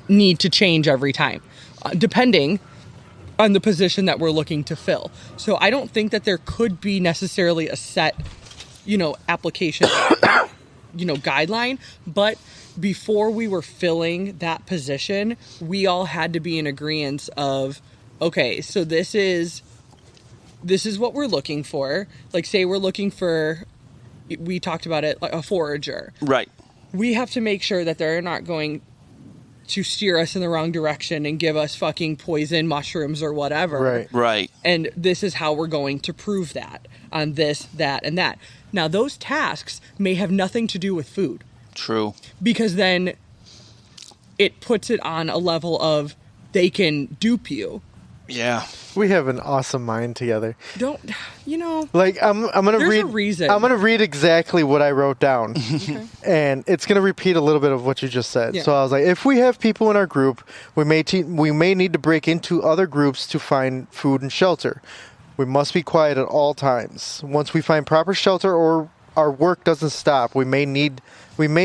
need to change every time, depending on the position that we're looking to fill. So I don't think that there could be necessarily a set, you know, application, you know, guideline. But before we were filling that position, we all had to be in agreement of, okay, so this is what we're looking for. Like, say we're looking for, we talked about it, like a forager. Right. We have to make sure that they're not going to steer us in the wrong direction and give us fucking poison mushrooms or whatever. Right. Right. And this is how we're going to prove that on this, that, and that. Now, those tasks may have nothing to do with food, True. because then it puts it on a level of they can dupe you. Yeah. We have an awesome mind together. Don't, you know, Like I'm gonna There's read. a reason. I'm gonna read exactly what I wrote down, and it's gonna repeat a little bit of what you just said. Yeah. So I was like, if we have people in our group, we may need to break into other groups to find food and shelter. We must be quiet at all times. Once we find proper shelter or our work doesn't stop, we may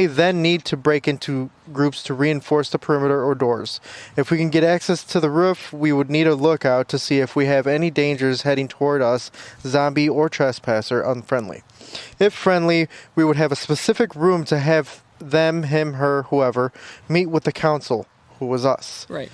then need to break into groups to reinforce the perimeter or doors. If we can get access to the roof, we would need a lookout to see if we have any dangers heading toward us, zombie or trespasser, unfriendly. If friendly, we would have a specific room to have them, him, her, whoever, meet with the council, who was us. right.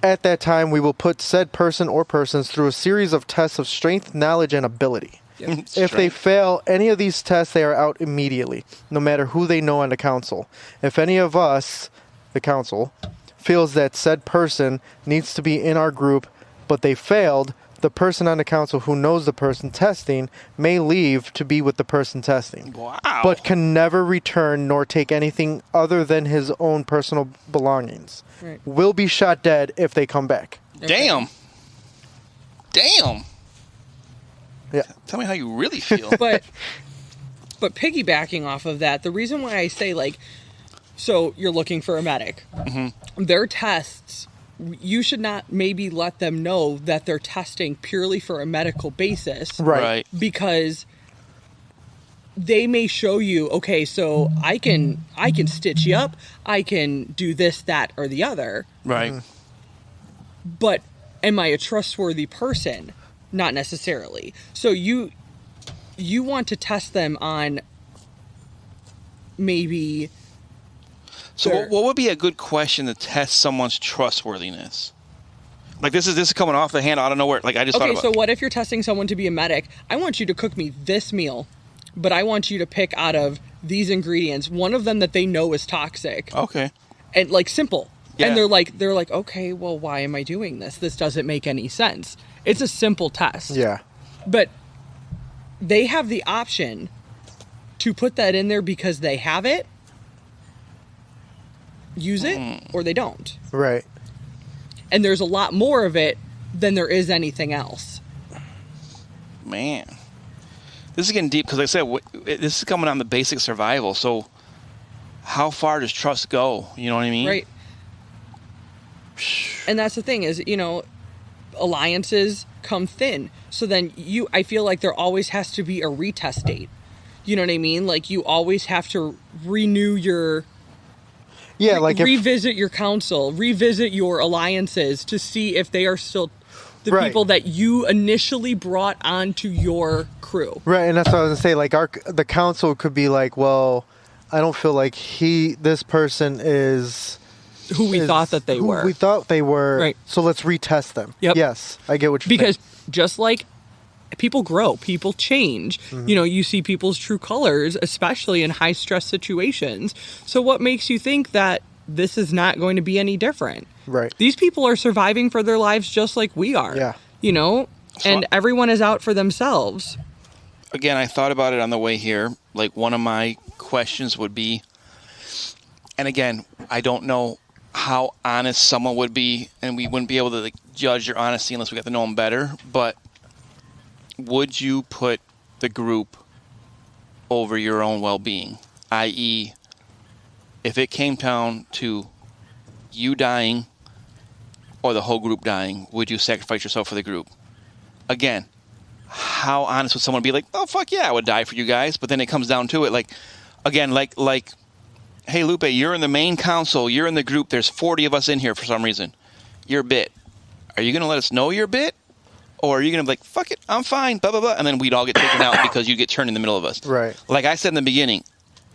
At that time, we will put said person or persons through a series of tests of strength, knowledge, and ability. If they fail any of these tests, they are out immediately, no matter who they know on the council. If any of us, the council, feels that said person needs to be in our group, but they failed, the person on the council who knows the person testing may leave to be with the person testing, Wow. but can never return nor take anything other than his own personal belongings. Right. Will be shot dead if they come back. Damn. Damn. Yeah. Tell me how you really feel. But piggybacking off of that, the reason why I say, like, so you're looking for a medic. Their tests, you should not maybe let them know that they're testing purely for a medical basis. Right. Because they may show you, okay, so I can stitch you up, I can do this, that, or the other, Right. but am I a trustworthy person? Not necessarily. So you want to test them on maybe. So Sure. what would be a good question to test someone's trustworthiness? Like this is coming off the hand out of nowhere. Like I just thought Okay, about. so what if you're testing someone to be a medic? I want you to cook me this meal, but I want you to pick out of these ingredients one of them that they know is toxic, Okay. and like simple. Yeah. And they're like, okay, well, why am I doing this? This doesn't make any sense. It's a simple test. Yeah. But they have the option to put that in there because they have it, use it, or they don't. Right. And there's a lot more of it than there is anything else. Man, this is getting deep because like I said this is coming on the basic survival. So how far does trust go? You know what I mean? Right. And that's the thing is, you know, alliances come thin. So then I feel like there always has to be a retest date. You know what I mean? Like you always have to renew your revisit your council, revisit your alliances to see if they are still the people that you initially brought onto your crew. Right, and that's what I was gonna say. Like the council could be like, well, I don't feel like this person is who we thought that they were. We thought they were. Right. So let's retest them. Yep. Yes, I get what you're saying. Because just like people grow, people change. Mm-hmm. You know, you see people's true colors, especially in high stress situations. So what makes you think that this is not going to be any different? Right. These people are surviving for their lives just like we are. Yeah. You know, and everyone is out for themselves. Again, I thought about it on the way here. Like, one of my questions would be, and again, I don't know how honest someone would be, and we wouldn't be able to like, judge your honesty unless we got to know them better, but would you put the group over your own well-being? I.e., if it came down to you dying or the whole group dying, would you sacrifice yourself for the group? Again, how honest would someone be? Like, oh, fuck yeah, I would die for you guys. But then it comes down to it. Like, again, like, hey, Lupe, you're in the main council. You're in the group. There's 40 of us in here for some reason. You're bit. Are you going to let us know you're bit? Or are you going to be like, fuck it, I'm fine, blah, blah, blah. And then we'd all get taken out because you get turned in the middle of us. Right. Like I said in the beginning,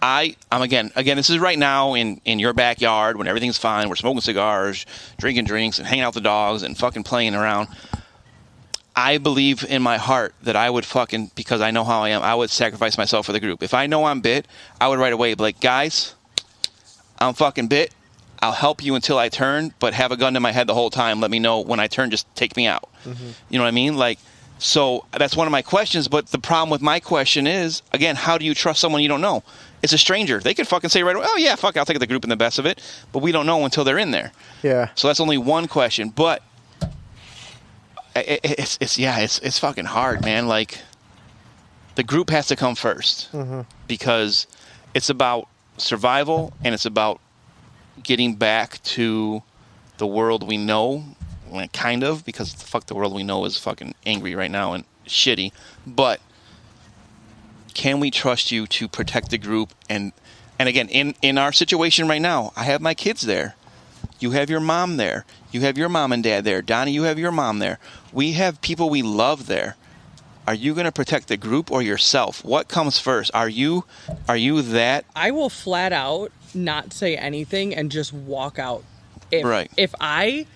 I'm again, this is right now in your backyard when everything's fine. We're smoking cigars, drinking drinks, and hanging out with the dogs and fucking playing around. I believe in my heart that I would fucking, because I know how I am, I would sacrifice myself for the group. If I know I'm bit, I would right away be like, guys, I'm fucking bit. I'll help you until I turn, but have a gun to my head the whole time. Let me know when I turn, just take me out. Mm-hmm. You know what I mean? Like, so that's one of my questions, but the problem with my question is, again, how do you trust someone you don't know? It's a stranger. They could fucking say right away, oh yeah, fuck, I'll take the group and the best of it, but we don't know until they're in there. Yeah. So that's only one question, but it's fucking hard, man. Like, the group has to come first because it's about survival and it's about getting back to the world we know, kind of, because fuck, the world we know is fucking angry right now and shitty, but can we trust you to protect the group? And again, in our situation right now, I have my kids there. You have your mom there. You have your mom and dad there. Donnie, you have your mom there. We have people we love there. Are you going to protect the group or yourself? What comes first? Are you that? I will flat out not say anything and just walk out. If I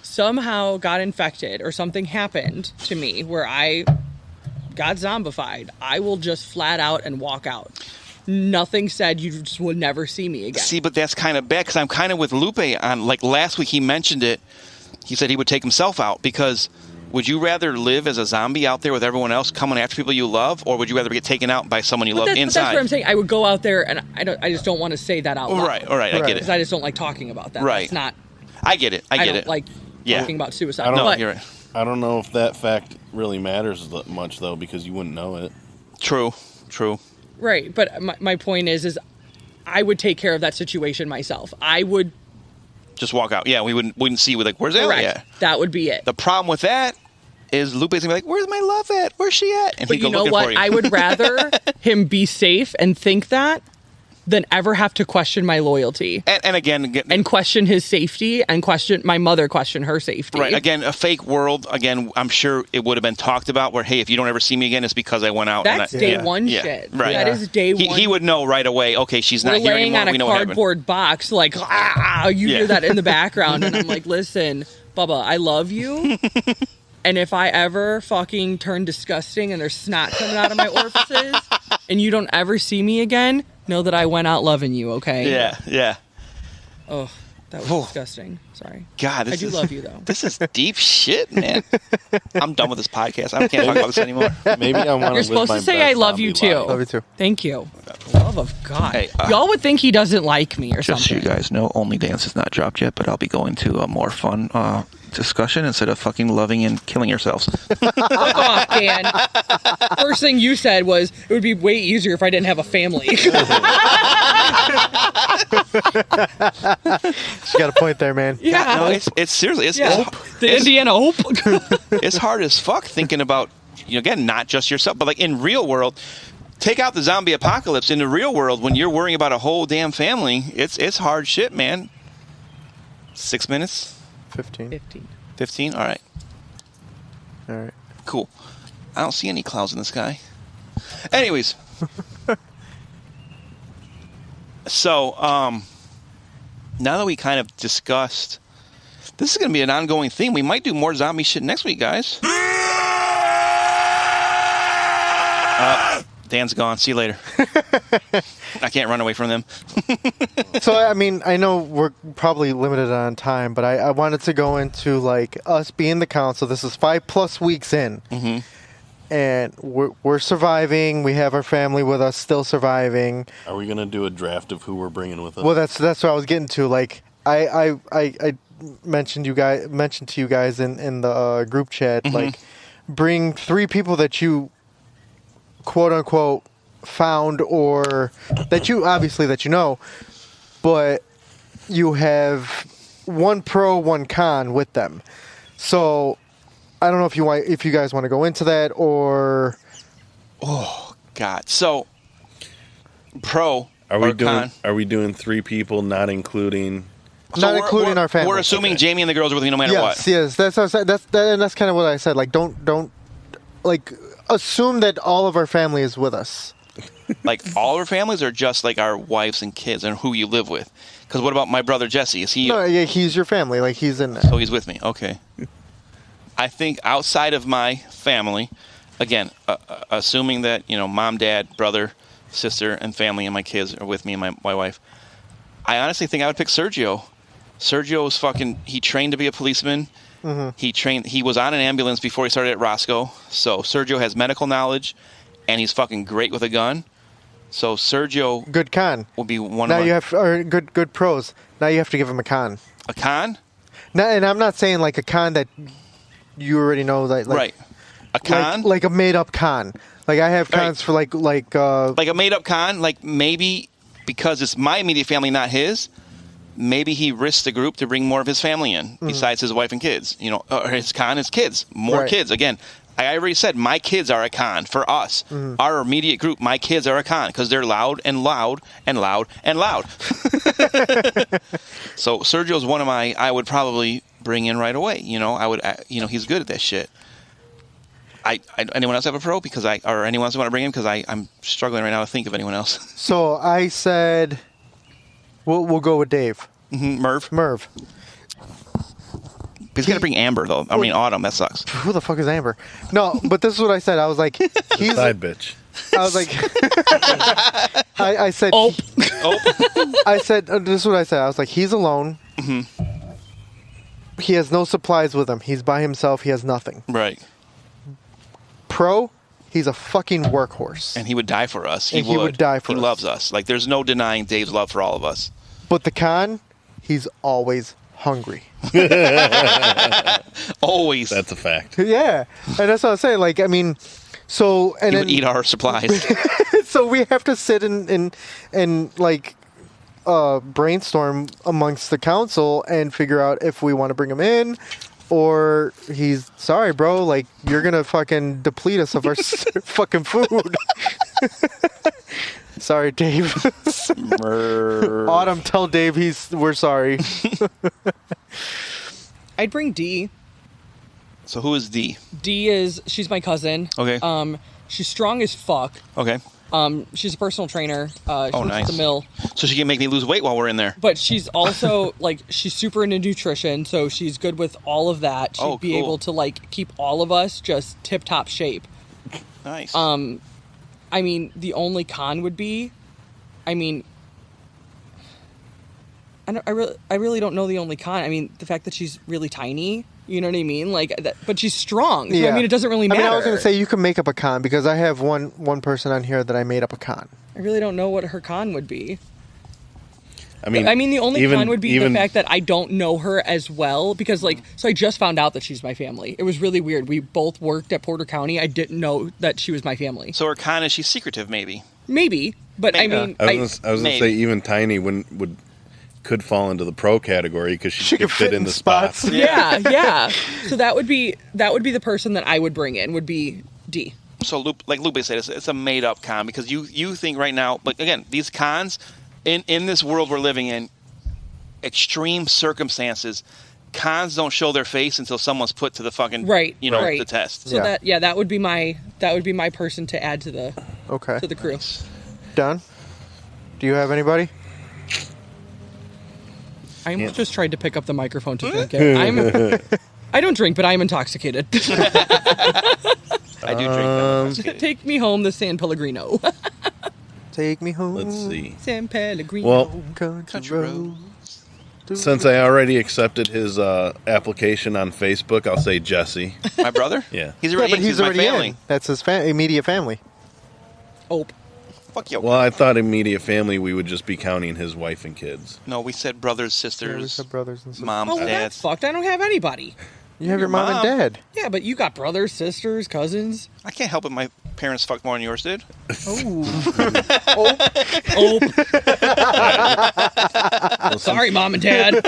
somehow got infected or something happened to me where I got zombified, I will just flat out and walk out. Nothing said, you just will never see me again. See, but that's kind of bad because I'm kind of with Lupe on, like, last week he mentioned it. He said he would take himself out because would you rather live as a zombie out there with everyone else coming after people you love, or would you rather get taken out by someone you love inside? But that's what I'm saying. I would go out there, and I just don't want to say that out loud. Right, all right, I get it. Because I just don't like talking about that. Right. It's not. I get it. I don't like talking about suicide. You're right. I don't know if that fact really matters much, though, because you wouldn't know it. True. Right, but my point is I would take care of that situation myself. I would just walk out. Yeah, we wouldn't see you like, where's Alli at? That would be it. The problem with that is Lupe's gonna be like, where's my love at? Where's she at? And but you know what? I would rather him be safe and think that than ever have to question my loyalty. And again, and question his safety and question her safety. Right. Again, a fake world. Again, I'm sure it would have been talked about where, hey, if you don't ever see me again, it's because I went out. That's day one shit. Right. That is day one. He would know right away, okay, she's not here anymore. We're laying on a cardboard box, like, you hear that in the background. And I'm like, listen, Bubba, I love you. And if I ever fucking turn disgusting and there's snot coming out of my orifices and you don't ever see me again, know that I went out loving you, okay? Yeah. Oh, that was disgusting. Sorry. God, I do love you, though. This is deep shit, man. I'm done with this podcast. I can't talk about this anymore. Maybe I want to. You're supposed to say I love you, too. Love you, too. Thank you. Love of God. Hey, y'all would think he doesn't like me or just something. Just so you guys know, OnlyDance has not dropped yet, but I'll be going to a more fun discussion instead of fucking loving and killing yourselves. Fuck off, Dan. First thing you said was, it would be way easier if I didn't have a family. She got a point there, man. Yeah. No, it's seriously, Yeah. The Indiana Hope. it's hard as fuck thinking about, again, not just yourself, but like in real world, take out the zombie apocalypse. In the real world, when you're worrying about a whole damn family, it's hard shit, man. 6 minutes? 15. 15? All right. All right. Cool. I don't see any clouds in the sky. Anyways. So, now that we kind of discussed, this is going to be an ongoing theme. We might do more zombie shit next week, guys. Dan's gone. See you later. I can't run away from them. So, I mean, I know we're probably limited on time, but I wanted to go into, like, us being the council. This is 5+ weeks in. Mm-hmm. And we're surviving. We have our family with us, still surviving. Are we gonna do a draft of who we're bringing with us? Well, that's what I was getting to. Like, I mentioned to you guys in the group chat, Mm-hmm. like, bring 3 people that you quote unquote found, or that you obviously that you know, but you have 1 pro, 1 con with them. So I don't know if you guys want to go into that, or Oh, God. So, pro Are we or doing? con? Are we doing 3 people, not including? not we're- including we're- our family. We're assuming Jamie and the girls are with you no matter what. Yes. That's what I said. That's kind of what I said. Like, don't like assume that all of our family is with us. Like all our families, or just like our wives and kids and who you live with? Because what about my brother Jesse? Is he? No, yeah, he's your family. Like, he's in there. So he's with me. Okay. I think outside of my family, again, assuming that mom, dad, brother, sister, and family, and my kids are with me and my wife, I honestly think I would pick Sergio. Sergio was he trained to be a policeman. Mm-hmm. He was on an ambulance before he started at Roscoe. So Sergio has medical knowledge, and he's fucking great with a gun. So Sergio Good con. will be one Now of you my, have or good pros. Now you have to give him a con. a con. Now, and I'm not saying like a con that you already know, that like, Right. A con? like a made up con. Like, I have cons for like Like a made-up con? Like, maybe because it's my immediate family, not his, maybe he risks the group to bring more of his family in, besides his wife and kids. Or his con is kids. More Right. kids. Again, I already said my kids are a con for us. Our immediate group, my kids are a con because they're loud and loud and loud and loud. So Sergio's one of I would probably bring in right away. I would, he's good at that shit. Anyone else have a pro? Or anyone else want to bring him? Because I'm struggling right now to think of anyone else. So I said, we'll go with Dave. Merv. He's going to bring Amber, though. I mean, Autumn. That sucks. Who the fuck is Amber? No, but this is what I said. I was like, he's. Side bitch. I was like, I said. Oh. I said, this is what I said. I was like, he's alone. He has no supplies with him. He's by himself. He has nothing. Right. Pro, he's a fucking workhorse. And he would die for us. And he would die for He us. loves us. Like, there's no denying Dave's love for all of us. But the con, he's always hungry. Always. That's a fact. Yeah, and that's what I was saying. Like, I mean, so and He then would eat our supplies. so we have to sit and like brainstorm amongst the council and figure out if we want to bring him in, or he's sorry, bro. Like, you're gonna fucking deplete us of our fucking food. Sorry, Dave. Autumn, tell Dave we're sorry. I'd bring D. So who is D? She's my cousin. Okay. She's strong as fuck. Okay. She's a personal trainer. She works nice. at the mill. So she can make me lose weight while we're in there. But she's also like, she's super into nutrition, so she's good with all of that. She'd be cool. able to like keep all of us just tip top shape. Nice. I mean, the only con would be, I really don't know the only con. I mean, the fact that she's really tiny. You know what I mean? Like, but she's strong. So, Yeah. I mean, it doesn't really matter. I mean, I was going to say you can make up a con, because I have one person on here that I made up a con. I really don't know what her con would be. I mean, the only even- con would be even- the fact that I don't know her as well, because, like, so I just found out that she's my family. It was really weird. We both worked at Porter County. I didn't know that she was my family. So her con is she's secretive, maybe. Maybe, but I mean, I was gonna say, Maybe. even Tiny would could fall into the pro category because she could fit in the spots. Yeah. So that would be the person that I would bring in. Would be D. So like Lupe said, it's a made up con because you think right now, but again, these cons in this world we're living in, extreme circumstances, cons don't show their face until someone's put to the fucking the test. So that would be my person to add to the to the crew. Don, do you have anybody? I almost just tried to pick up the microphone to drink it. I don't drink, but I'm intoxicated. I do drink. Take me home, the San Pellegrino. Take me home. Let's see. San Pellegrino. Well, country road. Since I already accepted his application on Facebook, I'll say Jesse. My brother? Yeah. He's Yeah, already, but he's my already family. in. That's his immediate family. Oh. Fuck you. Well, I thought immediate family we would just be counting his wife and kids. No, we said brothers, Yeah, we sisters, said brothers and sisters. moms, Oh, well, that's dads. fucked. I don't have anybody. You have your mom and dad. Yeah, but you got brothers, sisters, cousins. I can't help it. My parents fucked more than yours did. Oh. Sorry, mom and dad.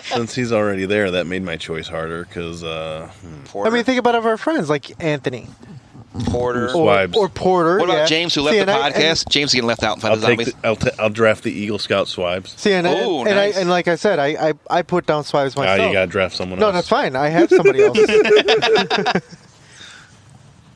Since he's already there, that made my choice harder because Porter, I mean, think about our friends like Anthony Porter. Swibes. or Porter. What about yeah. James, who left See, the and I- podcast? James getting left out in front I'll of the take zombies. I'll draft the Eagle Scout Swibes. See, and, Oh, and, nice. and like I said, I put down Swibes myself. You gotta draft someone No, else. that's fine. I have somebody else.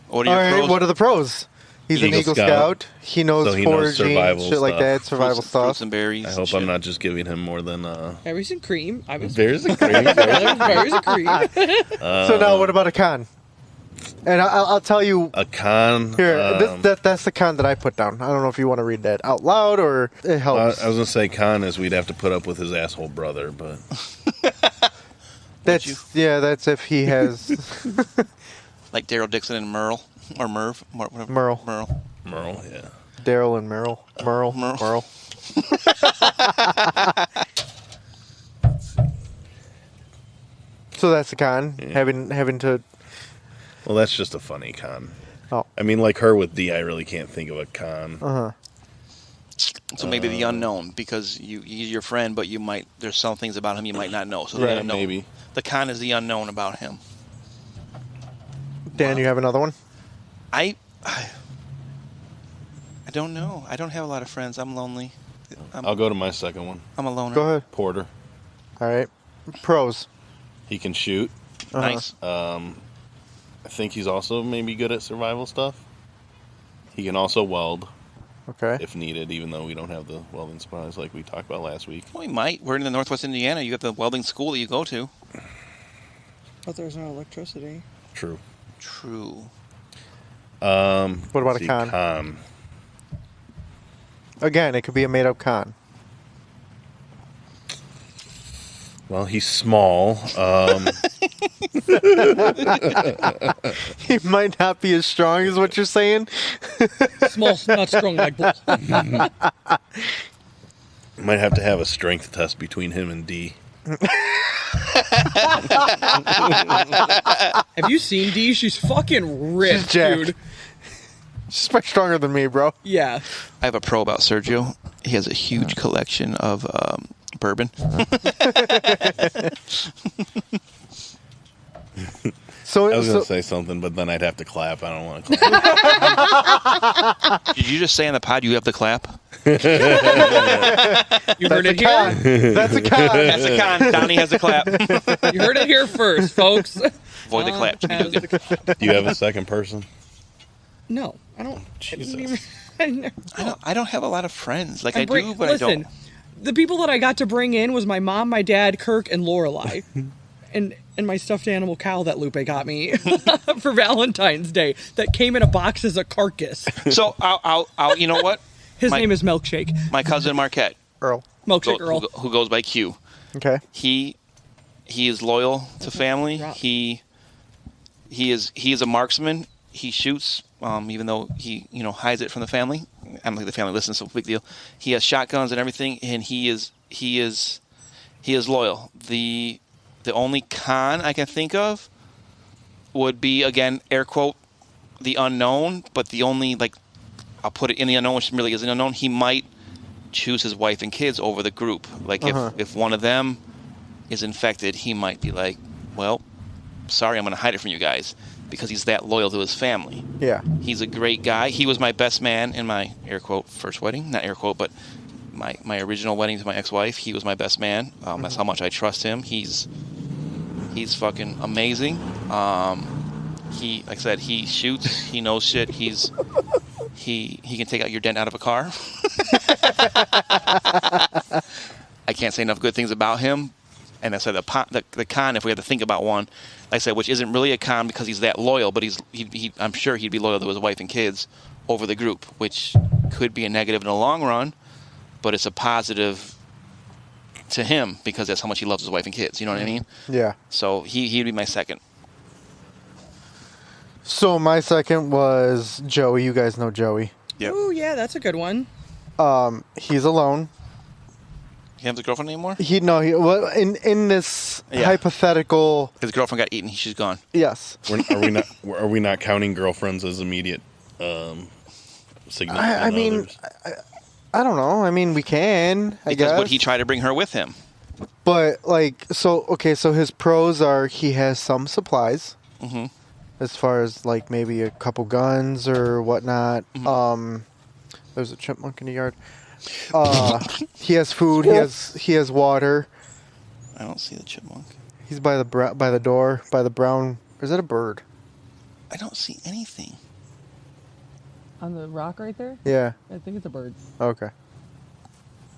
What are All your right, pros? what are the pros? He's Eagle an Eagle Scout. Scout. He knows So he knows foraging, survival shit like stuff. that, survival stuff. Fruits and berries. I and hope shit. I'm not just giving him more than Berries and cream. I was There's a cream. berries and cream. So now, what about a con? And I'll tell you A con. here. That's the con that I put down. I don't know if you want to read that out loud or it I helps. was gonna say con is we'd have to put up with his asshole brother, but That's if he has Like Daryl Dixon and Merle. Or Merv. Whatever. Merle. Merle, yeah. Daryl and Merle. Merle. So that's the con. Yeah. Having to. Well, that's just a funny con. Oh. I mean, like her with D, I really can't think of a con. So maybe the unknown, because he's your friend, but there's some things about him you might not know. So the Right, unknown. maybe. The con is the unknown about him. Dan, you have another one? I don't know. I don't have a lot of friends. I'm lonely. I'll go to my second one. I'm a loner. Go ahead. Porter. All right. Pros. He can shoot. Nice. I think he's also maybe good at survival stuff. He can also weld Okay. if needed, even though we don't have the welding supplies like we talked about last week. Well, we might. We're in the Northwest Indiana. You got the welding school that you go to. But there's no electricity. True. True. What about a con? Again, it could be a made-up con. Well, he's small. He might not be as strong as what you're saying. Small, not strong like bull. Might have to have a strength test between him and D. Have you seen Dee? She's fucking ripped, She's jacked. dude. She's much stronger than me, bro. Yeah. I have a pro about Sergio. He has a huge collection of bourbon. So, I was going so to say something, but then I'd have to clap. I don't want to clap. Did you just say on the pod you have to clap? You heard it here. that's a con. That's a con. Donnie has a clap. You heard it here first, folks. Avoid the clap. Has the- Do you have a second person? No, I don't. Jesus. I don't have a lot of friends. Like I I bring- do, but listen, I don't. the people that I got to bring in was my mom, my dad, Kirk, and Lorelai. and my stuffed animal cow that Lupe got me for Valentine's Day that came in a box as a carcass. So I'll you know what? His My- name is Milkshake. My cousin Marquette, Earl. Milkshake Earl. who goes by Q. Okay. He is loyal to family. Rock. He is a marksman. He shoots, even though he hides it from the family. I don't think the family listens, so big deal. He has shotguns and everything, and he is loyal. The only con I can think of would be, again, air quote, the unknown, but the only, I'll put it in the unknown, which really is an unknown. He might choose his wife and kids over the group. Like if one of them is infected, he might be like, well, sorry, I'm going to hide it from you guys, because he's that loyal to his family. Yeah. He's a great guy. He was my best man in my, air quote, first wedding. Not air quote, but my original wedding to my ex-wife. He was my best man. That's how much I trust him. He's fucking amazing. He, like I said, he shoots. He knows shit. He can take out your dent out of a car. I can't say enough good things about him. And I said the con, if we had to think about one, like I said, which isn't really a con because he's that loyal, but I'm sure he'd be loyal to his wife and kids over the group, which could be a negative in the long run, but it's a positive to him because that's how much he loves his wife and kids. You know what I mean? Yeah. So he'd be my second. So my second was Joey. You guys know Joey. Yep. Ooh, yeah, that's a good one. He's alone. He has a girlfriend anymore? Well, in this hypothetical. His girlfriend got eaten. She's gone. Yes. Are we not counting girlfriends as immediate significant I mean, others? I don't know. I mean, we can. I guess. Because would he try to bring her with him? But so his pros are he has some supplies. Mm-hmm. As far as like maybe a couple guns or whatnot. Mm-hmm. There's a chipmunk in the yard. He has food. He has water. I don't see the chipmunk. He's by the door by the brown. Or is that a bird? I don't see anything. On the rock right there? Yeah. I think it's a bird. Okay.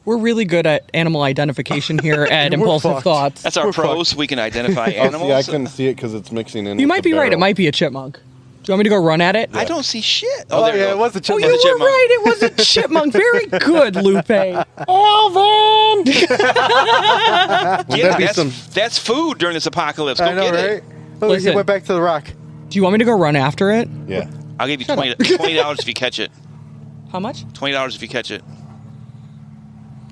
We're really good at animal identification here at We're Impulsive fucked. Thoughts. That's our We're pros. We can identify animals. Yeah, I couldn't see it because it's mixing in. You with might the be right. It barrel. might be a chipmunk. Do you want me to go run at it? I don't see shit. Oh, there you yeah, go. it was a Oh, chipmunk. you were It's a chipmunk. right. It was a chipmunk. Very good, Lupe. Alvin! Yeah, that be that's food during this apocalypse. Go I know, get right? it. Oh, he Listen. went back to the rock. Do you want me to go run after it? Yeah. I'll give you $20 if you catch it. How much? $20 if you catch it.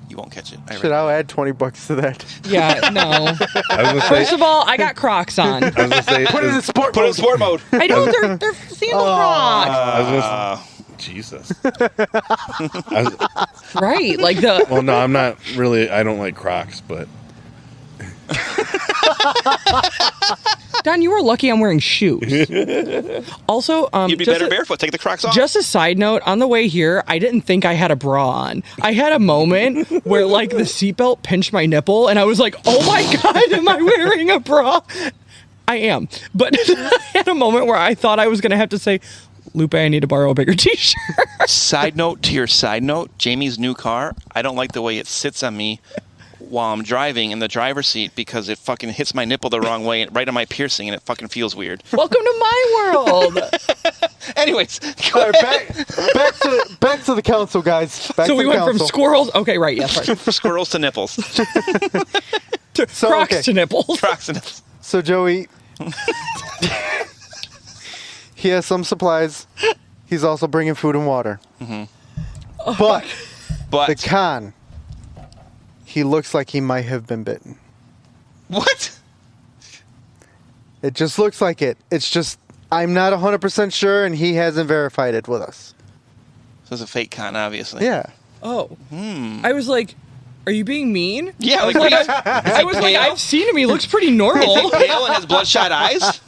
You won't catch it. Shit, I'll add $20 to that. Yeah, no. I was gonna say. First of all, I got Crocs on. I was gonna say. Put it in sport Put it in mode. sport mode. I know they're sandal Crocs. I was gonna Jesus. Right, like the. Well, no, I'm not really. I don't like Crocs, but Don, you were lucky I'm wearing shoes. Also, You'd be better barefoot. Take the Crocs off. Just a side note, on the way here, I didn't think I had a bra on. I had a moment where, like, the seatbelt pinched my nipple, and I was like, oh my God, am I wearing a bra? I am. But I had a moment where I thought I was going to have to say, Lupe, I need to borrow a bigger t-shirt. Side note to your side note, Jamie's new car, I don't like the way it sits on me while I'm driving in the driver's seat because it fucking hits my nipple the wrong way, right on my piercing, and it fucking feels weird. Welcome to my world. Anyways, All right, back to the council, guys. Back So to we the went from council. squirrels. Okay, right, yeah, sorry. squirrels to nipples. To Crocs to nipples. Crocs to nipples. So Joey, he has some supplies. He's also bringing food and water. Mm-hmm. But But the con, he looks like he might have been bitten. what? It just looks like it. It's just, I'm not 100% sure, and he hasn't verified it with us. So it's a fake con, obviously. Yeah. Oh. I was like, are you being mean? Yeah, like, I was like, I've seen him. He looks pretty normal. pale and has bloodshot eyes.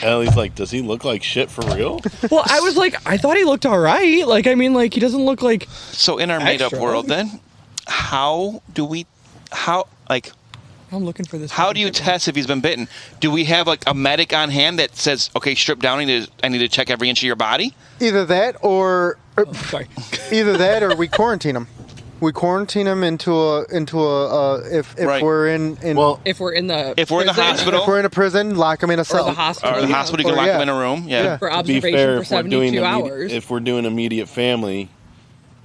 Ellie's like, does he look like shit for real? Well, I was like, I thought he looked all right. Like, I mean, like, he doesn't look like. So in our made-up Extra. world, then, how do you test if he's been bitten? Do we have like a medic on hand that says, "Okay, strip down. I need to check every inch of your body"? Either that or Sorry. we quarantine him. We quarantine him into a if Right. we're in Well, If we're in the If we're in the prison hospital, if we're in a prison, lock him in a or cell. the hospital, or the hospital, you can Or, lock yeah. him in a room. Yeah. Yeah. for to be observation fair, for if we're doing 72 hours. if we're doing immediate family,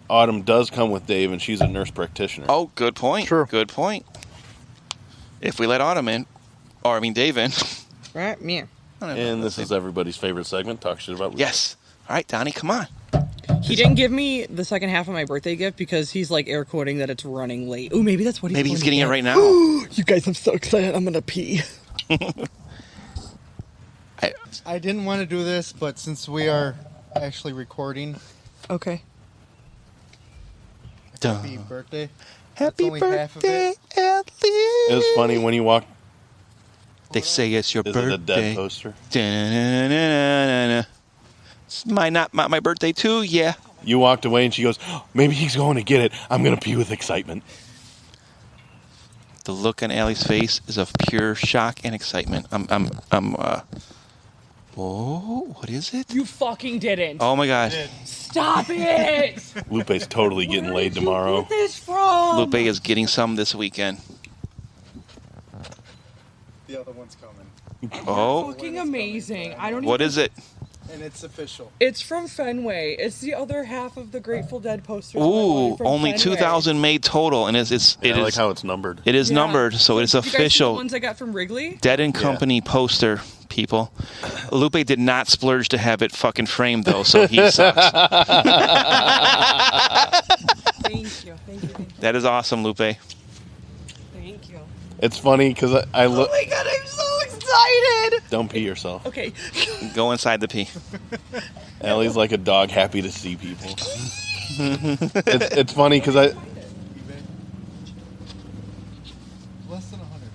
Autumn does come with Dave, and she's a nurse practitioner. Oh, good point. True. Good point. If we let Autumn in, or I mean Dave in. Right, yeah. And this is everybody's favorite segment. Talk shit about. Yes. All right, Donnie, come on. He didn't give me the second half of my birthday gift because he's like air quoting that it's running late. Ooh, maybe that's what he's Maybe he's going getting to it get. right now. You guys, I'm so excited. I'm gonna pee. I didn't want to do this, but since we are actually recording, Okay. I happy birthday. Happy only half of birthday, it. Alli. It was funny when you walked. They say it's your Is birthday. it a dead poster? Da-na-na-na-na-na. It's my birthday too. Yeah. You walked away and she goes, oh, maybe he's going to get it. I'm going to pee with excitement. The look on Allie's face is of pure shock and excitement. Oh, what is it? You fucking didn't. Oh my gosh. Stop it! Lupe's totally getting Where laid did tomorrow. you get this from? Lupe is getting some this weekend. The other one's coming. Oh, Fucking amazing. I don't. what even, is it? And it's official. It's from Fenway. It's the other half of the Grateful Dead poster. Ooh, only 2,000 made total, and it is I like how it's numbered. it is Yeah. numbered, so it is You guys see the official. ones I got from Wrigley. Dead and Company poster, people. Lupe did not splurge to have it fucking framed though, so he sucks. Thank you. Thank you. Thank you. That is awesome, Lupe. Thank you. It's funny because I look. Oh my god, I'm so excited. Don't pee yourself. Okay. Go inside the pee. Allie's like a dog happy to see people. It's funny because I. Less than 100,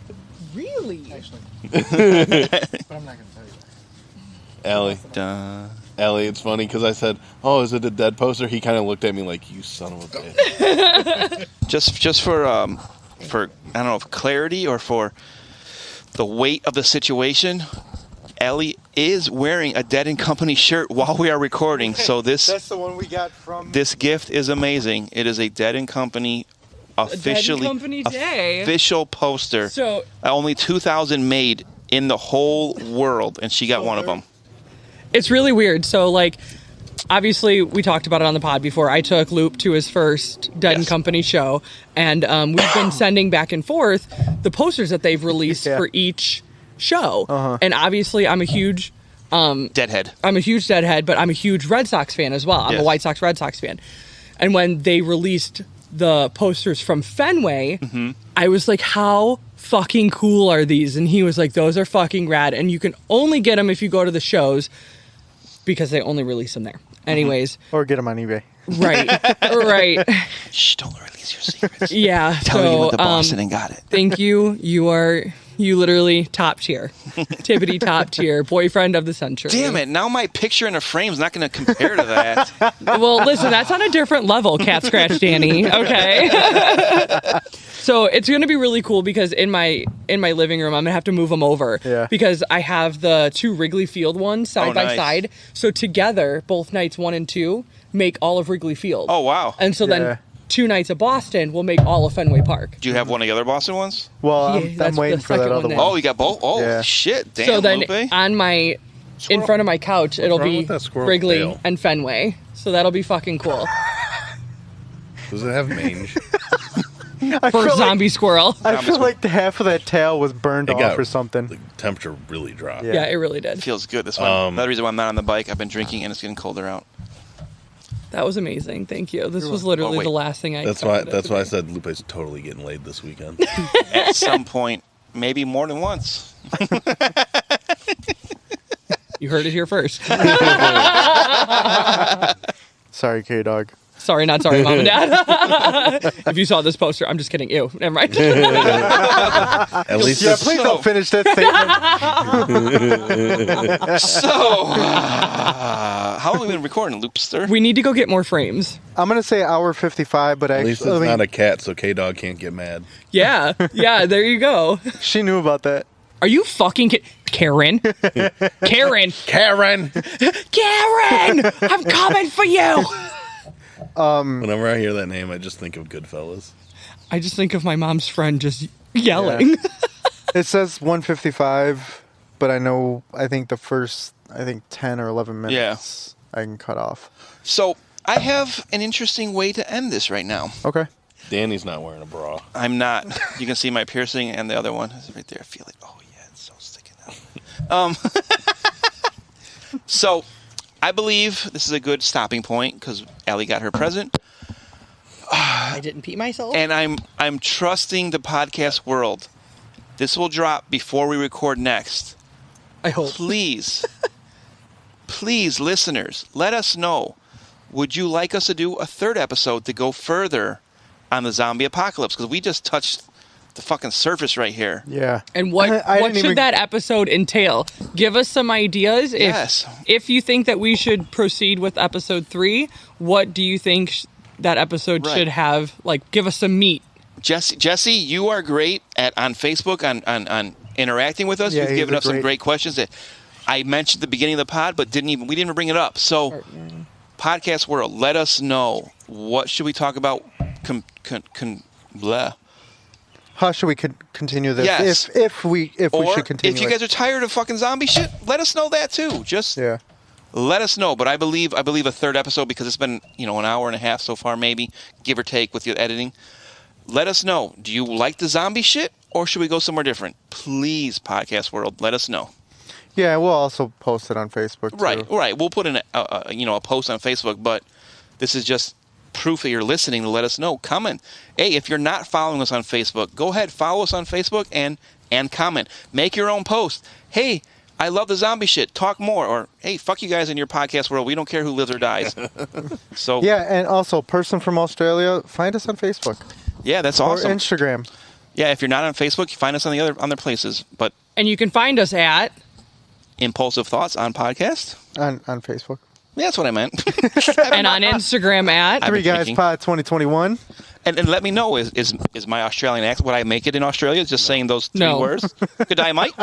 Really? actually. But I'm not gonna tell you that. Allie, Duh. Allie, it's funny because I said, "Oh, is it a dead poster?" He kind of looked at me like, "You son of a bitch." Just for I don't know if clarity or for the weight of the situation, Allie is wearing a Dead and Company shirt while we are recording. So That's the one we got from. this gift is amazing. It is a Dead and Company officially Company day. official poster. So Only 2,000 made in the whole world, and she got one of them. it's really weird. So like, obviously we talked about it on the pod before. I took Lupe to his first Dead and Yes. Company show, and we've been sending back and forth the posters that they've released Yeah. for each show. And obviously, I'm a huge Deadhead. Deadhead, but I'm a huge Red Sox fan as well. I'm Yes. a White Sox Red Sox fan. And when they released the posters from Fenway, I was like, how fucking cool are these? And he was like, those are fucking rad. And you can only get them if you go to the shows because they only release them there. Anyways, Or get them on eBay. right, right. Shh, don't release your secrets. Yeah. Tell so, you went to Boston and got it. thank you. You literally top tier. Tippity top tier. Boyfriend of the century. Damn it! Now my picture in a frame is not going to compare to that. Well, listen, that's on a different level, Cat Scratch Danny. Okay. So it's going to be really cool because in my living room, I'm going to have to move them over. Yeah. Because I have the two Wrigley Field ones side Oh, by nice. side. So together, both nights 1 and 2 make all of Wrigley Field. Oh wow! And so Yeah. then 2 nights of Boston will make all of Fenway Park. Do you have one of the other Boston ones? Well, Yeah, I'm that's waiting the for that second other one one. now. Oh, you got both? Oh Yeah. shit! Damn, So then Lupe. on my in front of my couch, it'll wrong be with that squirrel Wrigley tail? and Fenway. So that'll be fucking cool. Does it have mange? I For feel like, zombie squirrel. I feel like the half of that tail was burned It off got or something. The temperature really dropped. Yeah. Yeah, it really did. Feels good. This one. Another reason why I'm not on the bike. I've been drinking and it's getting colder out. That was amazing. Thank you. This was literally Oh, wait. the last thing I That's why. expected it That's to why I be. said Lupe's totally getting laid this weekend. At some point, maybe more than once. You heard it here first. Sorry, K-Dog. Sorry, not sorry, Mom and Dad. If you saw this poster, I'm just kidding. Ew, never mind. At least Yeah, it's, please don't finish that statement. So, how long have we been recording, Loopster? We need to go get more frames. I'm going to say hour 55, but at least actually, it's not a cat, so K Dog can't get mad. Yeah, there you go. she knew about that. Are you fucking Karen? Karen! Karen. Karen! I'm coming for you! Whenever I hear that name, I just think of Goodfellas. I just think of my mom's friend just yelling. It says 155, but I think the first, 10 or 11 minutes I can cut off. So, I have an interesting way to end this right now. Okay. Danny's not wearing a bra. I'm not. You can see my piercing and the other one is right there. I feel it. Oh, yeah, it's so sticking out. So, I believe this is a good stopping point because Allie got her present. I didn't pee myself? And I'm trusting the podcast world. This will drop before we record next. I hope. Please, listeners, let us know. Would you like us to do a third episode to go further on the zombie apocalypse, because we just touched the fucking surface right here. Yeah. And what I what didn't should even- that episode entail? Give us some ideas. Yes. If you think that we should proceed with episode 3, what do you think that episode Right. should have? Like, give us some meat. Jesse, you are great on Facebook on interacting with us. Yeah, You've he's given a us some great- great questions that I mentioned at the beginning of the pod, but we didn't even bring it up. So, podcast world, let us know, what should we talk about? Blah. How should we continue this? Yes. If we Or should continue. if you guys are tired of fucking zombie shit, let us know that too. Just yeah. let us know. But I believe a third episode, because it's been an hour and a half so far, maybe, give or take with your editing. Let us know. Do you like the zombie shit, or should we go somewhere different? Please, podcast world, let us know. Yeah, we'll also post it on Facebook too. Right. We'll put in a post on Facebook, but this is just proof that you're listening to let us know. Comment. Hey, if you're not following us on Facebook, go ahead, follow us on Facebook and comment. Make your own post. Hey, I love the zombie shit. Talk more. Or, hey, fuck you guys in your podcast world. We don't care who lives or dies. So Yeah, and also, person from Australia, find us on Facebook yeah, that's awesome. or Instagram. Yeah, if you're not on Facebook, you find us on the other places. But And you can find us at Impulsive Thoughts on podcast. On Facebook. Yeah, that's what I meant. and on Instagram at I've Three been Guys thinking. Pod 2021. And let me know, is my Australian accent, would I make it in Australia just saying those 3 No. words? Good day, mate.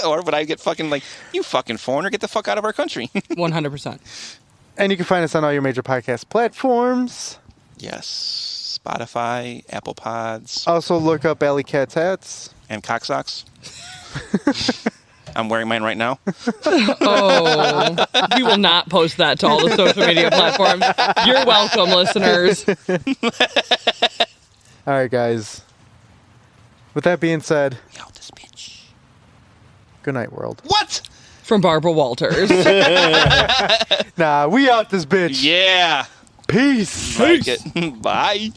Or would I get fucking like, you fucking foreigner, get the fuck out of our country? 100%. And you can find us on all your major podcast platforms. Yes. Spotify, Apple Pods, Also, look up Alley Cat's hats. and cock socks. I'm wearing mine right now. Oh, we will not post that to all the social media platforms. You're welcome, listeners. All right, guys. With that being said, Yo, this bitch. good night, world. What? From Barbara Walters. Nah, we out this bitch. Yeah. Peace. Like it. Bye.